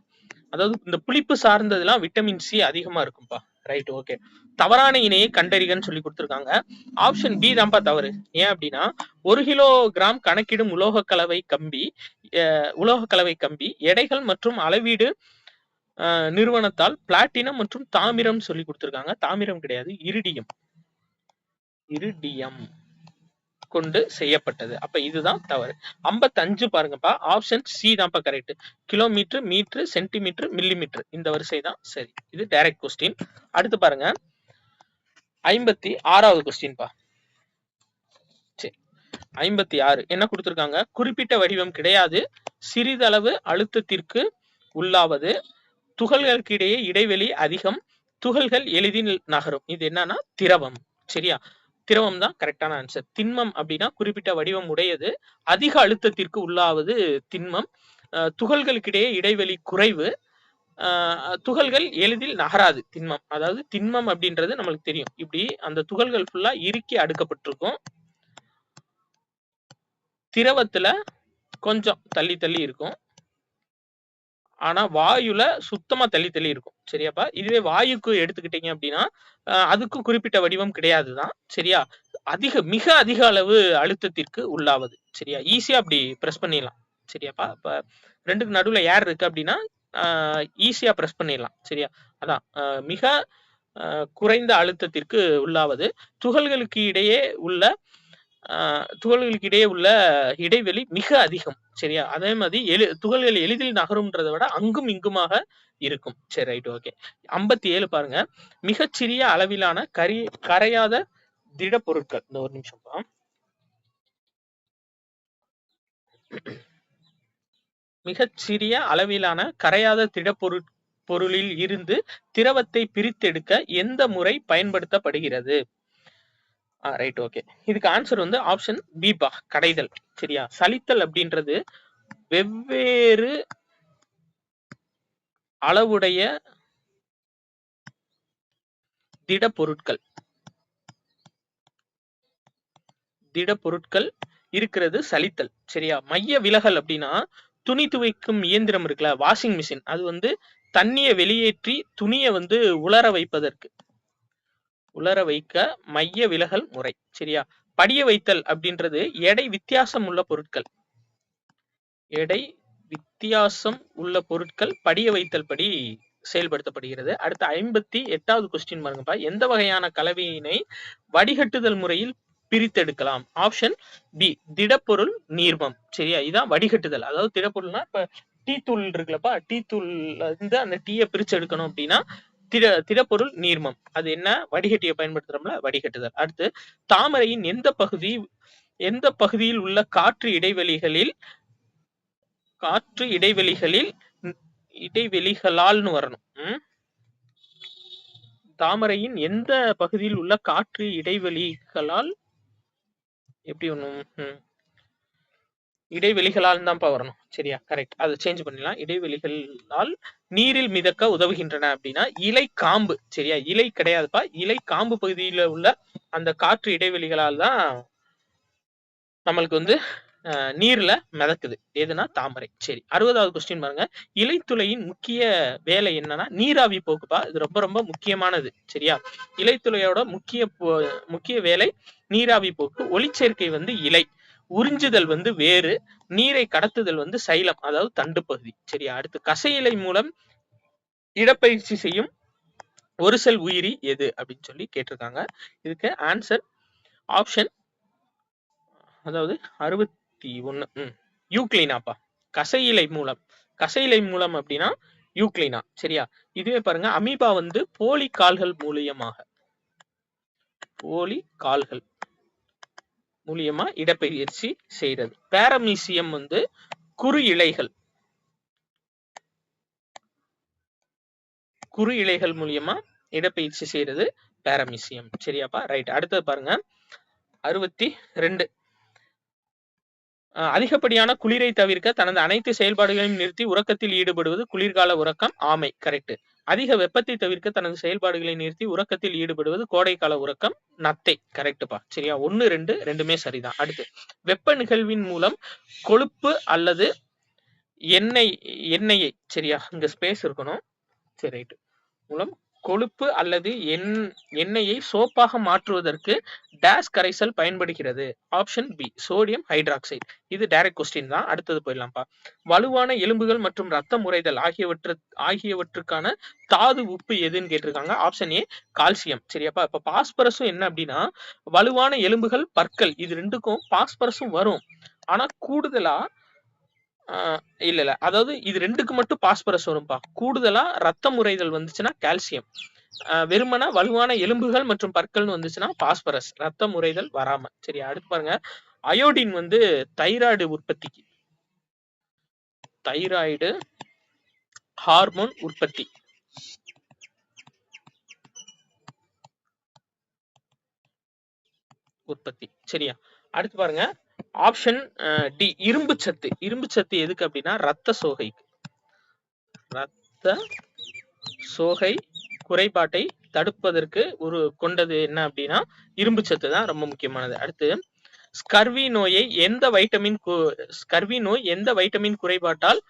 அதாவது இந்த புளிப்பு சார்ந்ததுலாம் விட்டமின் சி அதிகமா இருக்கும்பா. Right, okay. தவறான இணையை கண்டறிகன்னு சொல்லி கொடுத்துருக்காங்க. ஆப்ஷன் பி தான்ப்பா தவறு. ஏன் அப்படின்னா 1 கிலோகிராம் கணக்கிடும் உலோக கலவை கம்பி எடைகள் மற்றும் அளவீடு நிறுவனத்தால் பிளாட்டினம் மற்றும் தாமிரம் சொல்லி கொடுத்துருக்காங்க. தாமிரம் கிடையாது, இரிடியம் கொண்டு செய்யப்பட்டது. அப்ப இதுதான் தவறு. 55 பாருங்கப்பா. ஆப்ஷன் சி தான்ப்பா correct. Kilometre, metre, centimetre, millimetre இந்த வரிசை தான் சரி. இது டைரக்ட் கொஸ்டின். அடுத்து பாருங்க. 56வது கொஸ்டின் பா. சரி, 56 என்ன கொடுத்திருக்காங்க? குறிப்பிட்ட வடிவம் கிடையாது, சிறிதளவு அழுத்தத்திற்கு உள்ளாவது, துகள்களுக்கு இடையே இடைவெளி அதிகம், துகள்கள் எளிதில் நகரும். இது என்னன்னா திரவம். சரியா? திரவம் தான் கரெக்டான ஆன்சர். திண்மம் அப்படின்னா குறிப்பிட்ட வடிவம் உடையது, அதிக அழுத்தத்திற்கு உள்ளாவது திண்மம், துகள்களுக்கிடையே இடைவெளி குறைவு, துகள்கள் எளிதில் நகராது திண்மம். அதாவது திண்மம் அப்படின்றது நம்மளுக்கு தெரியும், இப்படி அந்த துகள்கள் ஃபுல்லா இறுக்கி அடுக்கப்பட்டிருக்கும். திரவத்துல கொஞ்சம் தள்ளி தள்ளி இருக்கும், ஆனா வாயுல சுத்தமா தள்ளி தள்ளி இருக்கும். சரியாப்பா? இதுவே வாயுக்கு எடுத்துக்கிட்டீங்க அப்படின்னா அதுக்கும் குறிப்பிட்ட வடிவம் கிடையாதுதான். சரியா? மிக அதிக அளவு அழுத்தத்திற்கு உள்ளாவது. சரியா? ஈஸியா அப்படி பிரஸ் பண்ணிடலாம். சரியாப்பா? இப்ப 2க்கு நடுவுல ஏர் இருக்கு அப்படின்னா ஈஸியா பிரஸ் பண்ணிடலாம். சரியா? அதான் மிக குறைந்த அழுத்தத்திற்கு உள்ளாவது, துகள்களுக்கு இடையே உள்ள இடைவெளி மிக அதிகம். சரியா? அதே மாதிரி துகள்கள் எளிதில் நகரும்ன்றதை விட அங்கும் இங்குமாக இருக்கும். சரி, ரைட், ஓகே. 57 பாருங்க. மிகச்சிறிய அளவிலான கரையாத திடப்பொருட்கள். இந்த ஒரு நிமிஷம். மிகச்சிறிய அளவிலான கரையாத திடப்பொருளில் இருந்து திரவத்தை பிரித்தெடுக்க எந்த முறை பயன்படுத்தப்படுகிறது? Right, okay. இதுக்கு ஆன்சர் வந்து ஆப்ஷன் பி பா, கடைதல். சரியா? சலித்தல் அப்படின்றது வெவ்வேறு அளவுடைய திடப்பொருட்கள் இருக்கிறது சலித்தல். சரியா? மைய விலகல் அப்படின்னா துணி துவைக்கும் இயந்திரம் இருக்குல்ல, வாஷிங் மிஷின், அது வந்து தண்ணியை வெளியேற்றி துணியை வந்து உலர வைக்க மைய விலகல் முறை. சரியா? படிய வைத்தல் அப்படின்றது எடை வித்தியாசம் உள்ள பொருட்கள் படிய வைத்தல் படி செயல்படுத்தப்படுகிறது. அடுத்து 58வது கொஸ்டின் பாருங்கப்பா. எந்த வகையான கலவையினை வடிகட்டுதல் முறையில் பிரித்தெடுக்கலாம். ஆப்ஷன் பி திடப்பொருள் நீர்மம். சரியா, இதான் வடிகட்டுதல். அதாவது திடப்பொருள்னா இப்ப டீ தூள் இருக்குல்லப்பா, டீ தூள்ல இருந்து அந்த டீயை பிரிச்சு எடுக்கணும் அப்படின்னா திடப்பொருள் நீர்மம். அது என்ன, வடிகட்டியை பயன்படுத்துறோம்ல, வடிகட்டுதல். அடுத்து தாமரையின் எந்த பகுதியில் உள்ள காற்று இடைவெளிகளால்னு வரணும். தாமரையின் எந்த பகுதியில் உள்ள காற்று இடைவெளிகளால் எப்படி ஒண்ணும் இடைவெளிகளால் தான்ப்பா வரணும். சரியா, கரெக்ட். அதை சேஞ்ச் பண்ணிடலாம். இடைவெளிகளால் நீரில் மிதக்க உதவுகின்றன அப்படின்னா இலை காம்பு. சரியா, இலை கிடையாதுப்பா, இலை காம்பு பகுதியில உள்ள அந்த காற்று இடைவெளிகளால் தான் நம்மளுக்கு நீர்ல மிதக்குது. எதுனா தாமரை. சரி, 60வது கொஸ்டின் பாருங்க. இலைத்துளையின் முக்கிய வேலை என்னன்னா நீராவி போக்குப்பா. இது ரொம்ப ரொம்ப முக்கியமானது. சரியா, இலைத்துளையோட முக்கிய வேலை நீராவி போக்கு. ஒளிச்சேர்க்கை இலை, உறிஞ்சுதல் வேறு, நீரை கடத்துதல் சைலம், அதாவது தண்டு பகுதி. சரியா, அடுத்து கசை இலை மூலம் இடப்பயிற்சி செய்யும் ஒரு செல் உயிரி எது அப்படின்னு சொல்லி கேட்டிருக்காங்க. இதுக்கு ஆன்சர் ஆப்ஷன், அதாவது 61 யூக்ளினாப்பா. கசை இலை மூலம் அப்படின்னா யூக்ளினா. சரியா, இதுவே பாருங்க, அமீபா போலி கால்கள் மூலியமா இடப்பெயர்ச்சி செய்யறது. பாரமீசியம் குறு இலைகள் மூலியமா இடப்பெயர்ச்சி செய்யறது பாரமீசியம். சரியாப்பா, ரைட். அடுத்தது பாருங்க 62. அதிகப்படியான குளிரை தவிர்க்க தனது அனைத்து செயல்பாடுகளையும் நிறுத்தி உறக்கத்தில் ஈடுபடுவது குளிர்கால உறக்கம். ஆமை, கரெக்ட். அதிக வெப்பத்தை தவிர்க்க தனது செயல்பாடுகளை நிறுத்தி உறக்கத்தில் ஈடுபடுவது கோடைக்கால உறக்கம். நத்தை, கரெக்ட்பா. சரியா, 1, 2 ரெண்டுமே சரிதான். அடுத்து வெப்ப நிகழ்வின் மூலம் கொழுப்பு அல்லது எண்ணெயை, சரியா, இங்க ஸ்பேஸ் இருக்கணும். சரி, ரைட். மூலம் கொழுப்பு அல்லது எண்ணெயை சோப்பாக மாற்றுவதற்கு டேஸ் கரைசல் பயன்படுகிறது. Option B sodium hydroxide. இது டைரக்ட் கொஸ்டின் தான். அடுத்தது போயிடலாம்ப்பா. வலுவான எலும்புகள் மற்றும் ரத்தம் உறைதல் ஆகியவற்றுக்கான தாது உப்பு எதுன்னு கேட்டிருக்காங்க. Option a calcium. சரியாப்பா. இப்ப பாஸ்பரஸும் என்ன அப்படின்னா, வலுவான எலும்புகள், பற்கள், இது ரெண்டுக்கும் பாஸ்பரஸும் வரும். ஆனா கூடுதலா இல்ல, அதாவது இது ரெண்டுக்கு மட்டும் பாஸ்பரஸ் வரும்பா. கூடுதலா ரத்தம் உறைதல் வந்துச்சுன்னா கால்சியம். வெறுமன வலுவான எலும்புகள் மற்றும் பற்கள் வந்துச்சுன்னா பாஸ்பரஸ். ரத்தம் உறைதல் வராம. சரி, அடுத்து பாருங்க. அயோடின் தைராய்டு உற்பத்திக்கு, தைராய்டு ஹார்மோன் உற்பத்தி. சரியா, அடுத்து பாருங்க. ஆப்ஷன் டி இரும்பு சத்து எதுக்கு அப்படின்னா ரத்த சோகை குறைபாட்டை தடுப்பதற்கு கொண்டது என்ன அப்படின்னா இரும்பு சத்து தான் ரொம்ப முக்கியமானது. அடுத்து ஸ்கர்வி நோய் எந்த வைட்டமின் குறைபாட்டால்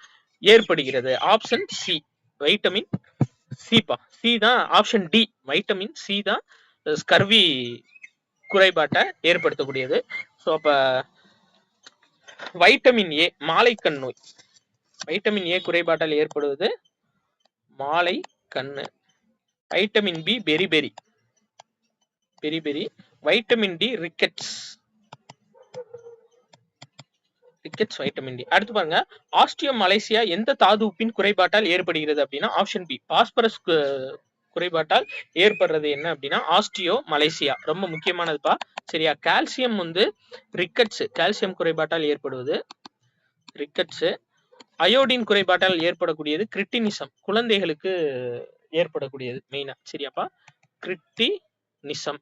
ஏற்படுகிறது. ஆப்ஷன் சி வைட்டமின் சிப்பா. சி தான் ஆப்ஷன் டி வைட்டமின் சி தான் ஸ்கர்வி குறைபாட்டை ஏற்படுத்தக்கூடியது. ஸோ அப்ப வைட்டமின் ஏ மாலைக்கண் நோய், வைட்டமின் ஏ குறைபாட்டால் ஏற்படுவது மாலை கண்ணு. Vitamin B beriberi, vitamin D rickets vitamin D. அடுத்து பாருங்க. ஆஸ்டியம் மலேசியா எந்த தாது உப்பின் குறைபாட்டால் ஏற்படுகிறது அப்படின்னா ஆப்ஷன் பி பாஸ்பரஸ் குறைபாட்டால் ஏற்படுறது என்ன அப்படின்னா ஆஸ்டியோ மலேசியா. ரொம்ப முக்கியமானதுப்பா. சரியா, கால்சியம் ரிக்கெட்ஸ், கால்சியம் குறைபாட்டால் ஏற்படுவது ரிக்கெட்ஸ். அயோடின் குறைபாட்டால் ஏற்படக்கூடியது கிரிட்டினிசம், குழந்தைகளுக்கு ஏற்படக்கூடியது மெயினா. சரியாப்பா, கிரிட்டினிசம்.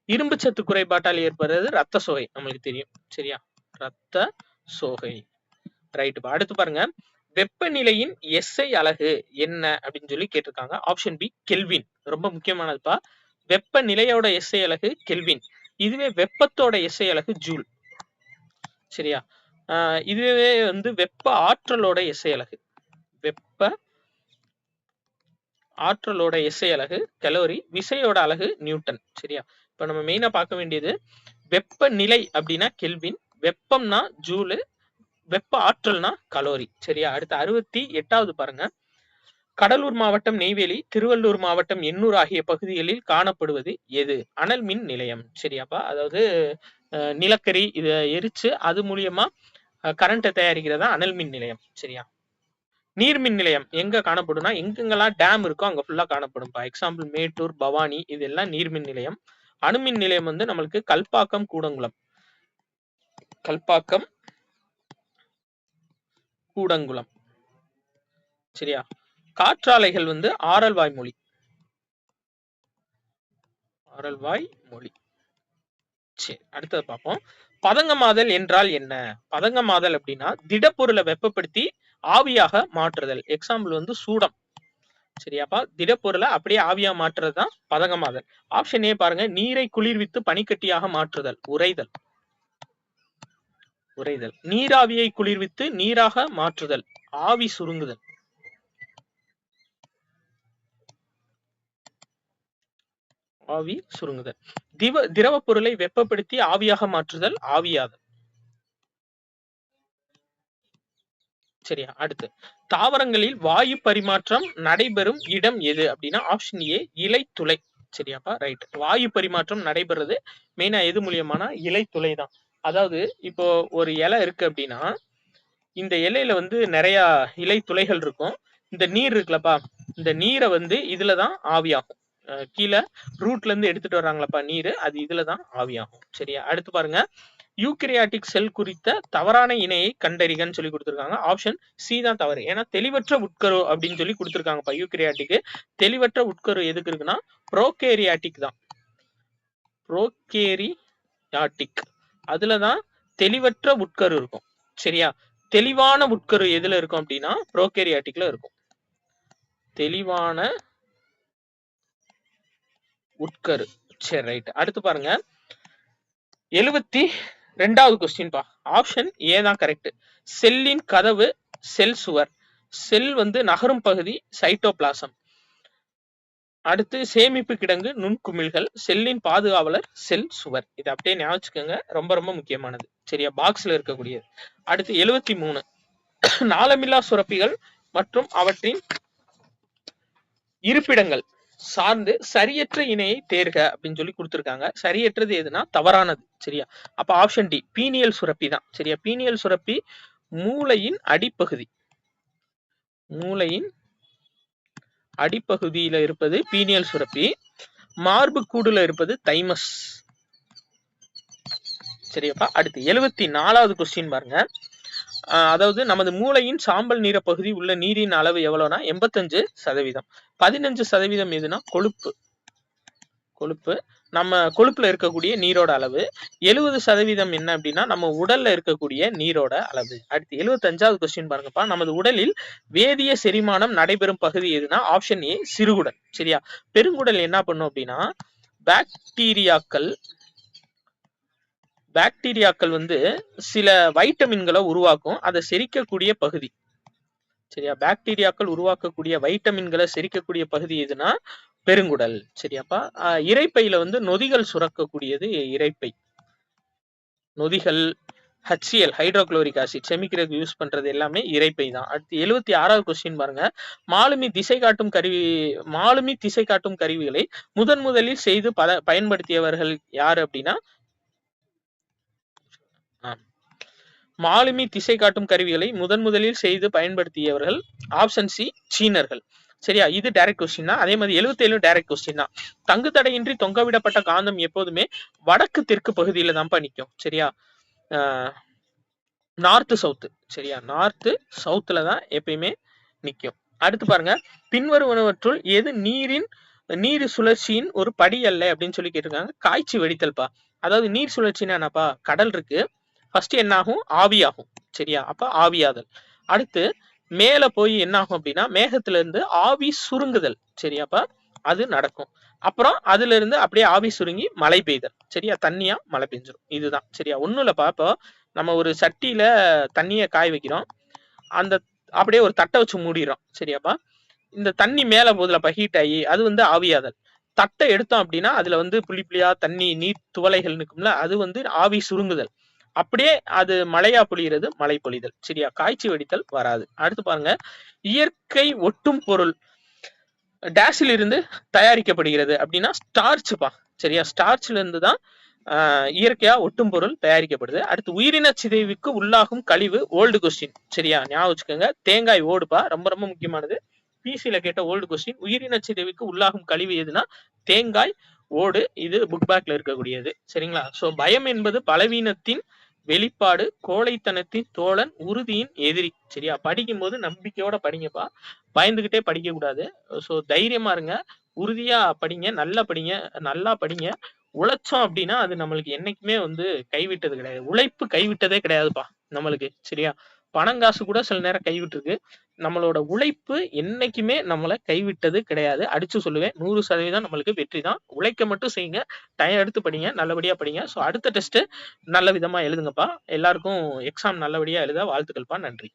இரும்பு சத்து குறைபாட்டால் ஏற்படுறது ரத்த சோகை, நம்மளுக்கு தெரியும். சரியா, ரத்த சோகை. ரைட்டுப்பா. அடுத்து பாருங்க. வெப்பநிலையின் எஸ்ஐ அலகு என்ன அப்படின்னு சொல்லி கேட்டிருக்காங்க. Option B kelvin. ரொம்ப முக்கியமானதுப்பா. வெப்பநிலையோட எஸ்ஐ அலகு கெல்வின். இதுவே வெப்பத்தோட எஸ்ஐ அலகு ஜூல். சரியா, இதுவே வெப்ப ஆற்றலோட எஸ்ஐ அலகு, வெப்ப ஆற்றலோட எஸ்ஐ அலகு கலோரி, விசையோட அலகு நியூட்டன். சரியா, இப்ப நம்ம மெயினா பார்க்க வேண்டியது வெப்பநிலை அப்படின்னா கெல்வின், வெப்பம்னா ஜூலு, வெப்ப ஆற்றல்னா கலோரி. சரியா, அடுத்து 68வது பாருங்க. கடலூர் மாவட்டம் நெய்வேலி, திருவள்ளூர் மாவட்டம் எண்ணூர் ஆகிய பகுதிகளில் காணப்படுவது எது? அனல் மின் நிலையம். சரியாப்பா? அதாவது நிலக்கரி இத எரிச்சு அது மூலியமா கரண்ட்டை தயாரிக்கிறதா அனல் மின் நிலையம். சரியா? நீர்மின் நிலையம் எங்க காணப்படும்னா எங்கெங்கெல்லாம் டேம் இருக்கோ அங்க ஃபுல்லா காணப்படும்பா. எக்ஸாம்பிள் மேட்டூர், பவானி இதெல்லாம் நீர்மின் நிலையம். அணுமின் நிலையம் வந்து நம்மளுக்கு கல்பாக்கம், கூடங்குளம். கல்பாக்கம், கூடங்குளம். சரியா? காற்றாலைகள் வந்து ஆரல்வாய் மொழி. ஆரல்வாய் மொழி. சரி, அடுத்தது பார்ப்போம். பதங்கமாதல் என்றால் என்ன? பதங்கமாதல் அப்படின்னா திடப்பொருளை வெப்பப்படுத்தி ஆவியாக மாற்றுதல். எக்ஸாம்பிள் வந்து சூடம். சரியாப்பா? திடப்பொருளை அப்படியே ஆவியா மாற்றுறது தான் பதங்கமாதல். ஆப்ஷன் ஏ பாருங்க, நீரை குளிர்வித்து பனிக்கட்டியாக மாற்றுதல், உறைதல். உறைதல். நீராவியை குளிர்வித்து நீராக மாற்றுதல், ஆவி சுருங்குதல். ஆவி சுருங்குதல். திரவ பொருளை வெப்பப்படுத்தி ஆவியாக மாற்றுதல், ஆவியாதல். சரியா? அடுத்து தாவரங்களில் வாயு பரிமாற்றம் நடைபெறும் இடம் எது அப்படின்னா ஆப்ஷன் ஏ இலைத்துளை. சரியாப்பா? ரைட். வாயு பரிமாற்றம் நடைபெறது மெயினா எது மூலியமான இலைத்துளை தான். அதாவது இப்போ ஒரு இலை இருக்கு அப்படின்னா இந்த இலையில வந்து நிறைய இலை துளைகள் இருக்கும். இந்த நீர் இருக்குல்லப்பா, இந்த நீரை வந்து இதுலதான் ஆவியாகும். கீழே ரூட்ல இருந்து எடுத்துட்டு வர்றாங்களப்பா நீர், அது இதுலதான் ஆவியாகும். சரியா? அடுத்து பாருங்க, யூக்கரியாட்டிக் செல் குறித்த தவறான இணையை கண்டறிகன்னு சொல்லி கொடுத்துருக்காங்க. ஆப்ஷன் சி தான் தவறு. ஏன்னா தெளிவற்ற உட்கரு அப்படின்னு சொல்லி கொடுத்துருக்காங்கப்பா. யூக்கரியாட்டிக்கு தெளிவற்ற உட்கரு எதுக்கு இருக்குன்னா ப்ரோகேரியாட்டிக் தான். ப்ரோகேரியாட்டிக் அதுலதான் தெளிவற்ற உட்கரு இருக்கும். சரியா? தெளிவான உட்கரு எதுல இருக்கும் அப்படின்னா ப்ரோகேரியாட்டிக்ல இருக்கும். தெளிவான உட்கரு. சரி, ரைட். அடுத்து பாருங்க, 72வது கொஸ்டின் பா. ஆப்ஷன் ஏ தான் கரெக்ட். செல்லின் கதவு செல் சுவர். செல் வந்து நகரும் பகுதி சைட்டோபிளாசம். அடுத்து சேமிப்பு கிடங்கு நுண்குமிழ்கள். செல்லின் பாதுகாவலர் செல் சுவர். இது அப்படியே ஞாபகம், ரொம்ப ரொம்ப முக்கியமானது. சரியா? பாக்ஸ்ல இருக்கக்கூடியது. அடுத்து 73, நாளமில்லா சுரப்பிகள் மற்றும் அவற்றின் இருப்பிடங்கள் சார்ந்து சரியற்ற இணையை தேர்க அப்படின்னு சொல்லி கொடுத்திருக்காங்க. சரியற்றது எதுனா தவறானது. சரியா? அப்ப ஆப்ஷன் டி பீனியல் சுரப்பி தான். சரியா? பீனியல் சுரப்பி மூளையின் அடிப்பகுதி. மூளையின் அடிப்பகுதியில இருப்பது பீனியல் சுரப்பி. மார்பு கூடுல இருப்பது தைமஸ். சரியாப்பா? அடுத்து 74வது கொஸ்டின் பாருங்க. அதாவது நமது மூளையின் சாம்பல் நிற பகுதி உள்ள நீரின் அளவு எவ்வளவுனா 85%. 15% எதுனா கொழுப்பு. கொழுப்பு நம்ம கொழுப்புல இருக்கக்கூடிய நீரோட அளவு. 70% என்ன அப்படின்னா நம்ம உடல்ல இருக்கக்கூடிய நீரோட அளவு. அடுத்து 75வது கொஸ்டின் பாருங்கப்பா. நமது உடலில் வேதிய செரிமானம் நடைபெறும் பகுதி எதுனா ஆப்ஷன் ஏ சிறுகுடல். சரியா? பெருங்குடல் என்ன பண்ணும் அப்படின்னா பாக்டீரியாக்கள் வந்து சில வைட்டமின்களை உருவாக்கும். அதை செரிக்கக்கூடிய பகுதி. சரியா? பாக்டீரியாக்கள் உருவாக்கக்கூடிய வைட்டமின்களை செரிக்கக்கூடிய பகுதி எதுனா பெருங்குடல். சரியாப்பா? இரைப்பையில வந்து நொதிகள் சுரக்கக்கூடியது இரைப்பை. நொதிகள், HCl ஹைட்ரோகுளோரிக் ஆசிட் செமிக்கிறதுக்கு யூஸ் பண்றது எல்லாமே இரைப்பை தான். அடுத்து 76வது கொஸ்டின் பாருங்க. மாலுமி திசை காட்டும் கருவிகளை முதலில் செய்து பயன்படுத்தியவர்கள் யாரு அப்படின்னா மாலுமி திசை காட்டும் கருவிகளை முதலில் செய்து பயன்படுத்தியவர்கள் ஆப்ஷன் சி சீனர்கள். சரியா? இது டைரக்ட் கொஸ்டின் தான். அதே மாதிரி 77 டைரக்ட் கொஸ்டின் தான். தங்கு தடையின்றி தொங்கவிடப்பட்ட காந்தம் எப்போதுமே வடக்கு தெற்கு பகுதியில தான்ப்பா நிற்கும். சரியா? North south. சரியா? நார்த் சவுத்துல தான் எப்பயுமே நிற்கும். அடுத்து பாருங்க, பின்வருவனவற்றுள் எது நீர் சுழற்சியின் ஒரு படி அல்ல அப்படின்னு சொல்லி கேட்டிருக்காங்க. காய்ச்சி வெடித்தல்பா. அதாவது நீர் சுழற்சின்னா என்னப்பா, கடல் இருக்கு, ஃபர்ஸ்ட் என்ன ஆகும், ஆவியாகும். சரியா? அப்ப ஆவியாதல். அடுத்து மேல போய் என்ன ஆகும் அப்படின்னா மேகத்துல இருந்து ஆவி சுருங்குதல். சரியாப்பா? அது நடக்கும். அப்புறம் அதுல இருந்து அப்படியே ஆவி சுருங்கி மழை பெய்தல். சரியா? தண்ணியா மழை பெஞ்சிரும். இதுதான். சரியா? ஒண்ணும் இல்லப்பா, இப்போ நம்ம ஒரு சட்டியில தண்ணிய காய வைக்கிறோம், அந்த அப்படியே ஒரு தட்டை வச்சு மூடிடுறோம். சரியாப்பா? இந்த தண்ணி மேல போதுலப்பா ஹீட் ஆகி, அது வந்து ஆவியாதல். தட்டை எடுத்தோம் அப்படின்னா அதுல வந்து புள்ளி புள்ளியா தண்ணி நீர் துவளைகள் நிற்கும்ல, அது வந்து ஆவி சுருங்குதல். அப்படியே அது மழையா பொழியிறது மழை பொழிதல். சரியா? காய்ச்சி வடித்தல் வராது. அடுத்து பாருங்க, இயற்கை ஒட்டும் பொருள் டேஷில் இருந்து தயாரிக்கப்படுகிறது அப்படின்னா ஸ்டார்ச்பா. சரியா? ஸ்டார்ச்ல இருந்து தான் இயற்கையா ஒட்டும் பொருள் தயாரிக்கப்படுது. அடுத்து உயிரின சிதைவுக்கு உள்ளாகும் கழிவு ஓல்டு கொஸ்டின். சரியா? ஞாபகம் வச்சுக்கோங்க. தேங்காய் ஓடுப்பா, ரொம்ப ரொம்ப முக்கியமானது. பிசில கேட்ட ஓல்டு கொஸ்டின். உயிரின சிதைவுக்கு உள்ளாகும் கழிவு எதுனா தேங்காய் ஓடு. இது புக் பேக்ல இருக்கக்கூடியது. சரிங்களா? சோ பயம் என்பது பலவீனத்தின் வெளிப்பாடு, கோழைத்தனத்தின் தோழன், உறுதியின் எதிரி. சரியா? படிக்கும் போது நம்பிக்கையோட படிங்கப்பா, பயந்துகிட்டே படிக்க கூடாது. சோ தைரியமா இருங்க, உறுதியா படிங்க, நல்லா படிங்க, நல்லா படிங்க. உழைச்சோம் அப்படின்னா அது நம்மளுக்கு என்னைக்குமே வந்து கைவிட்டது கிடையாது. உழைப்பு கைவிட்டதே கிடையாதுப்பா நம்மளுக்கு. சரியா? பணம் காசு கூட சில நேரம் கைவிட்டிருக்கு. நம்மளோட உழைப்பு என்னைக்குமே நம்மள கைவிட்டது கிடையாது. அடிச்சு சொல்லுவேன், 100% நம்மளுக்கு வெற்றி தான். உழைக்க மட்டும் செய்யுங்க, டைம் எடுத்து படிங்க, நல்லபடியா படிங்க. ஸோ அடுத்த டெஸ்ட் நல்ல விதமா எழுதுங்கப்பா. எல்லாருக்கும் எக்ஸாம் நல்லபடியா எழுத வாழ்த்துக்கள்ப்பா. நன்றி.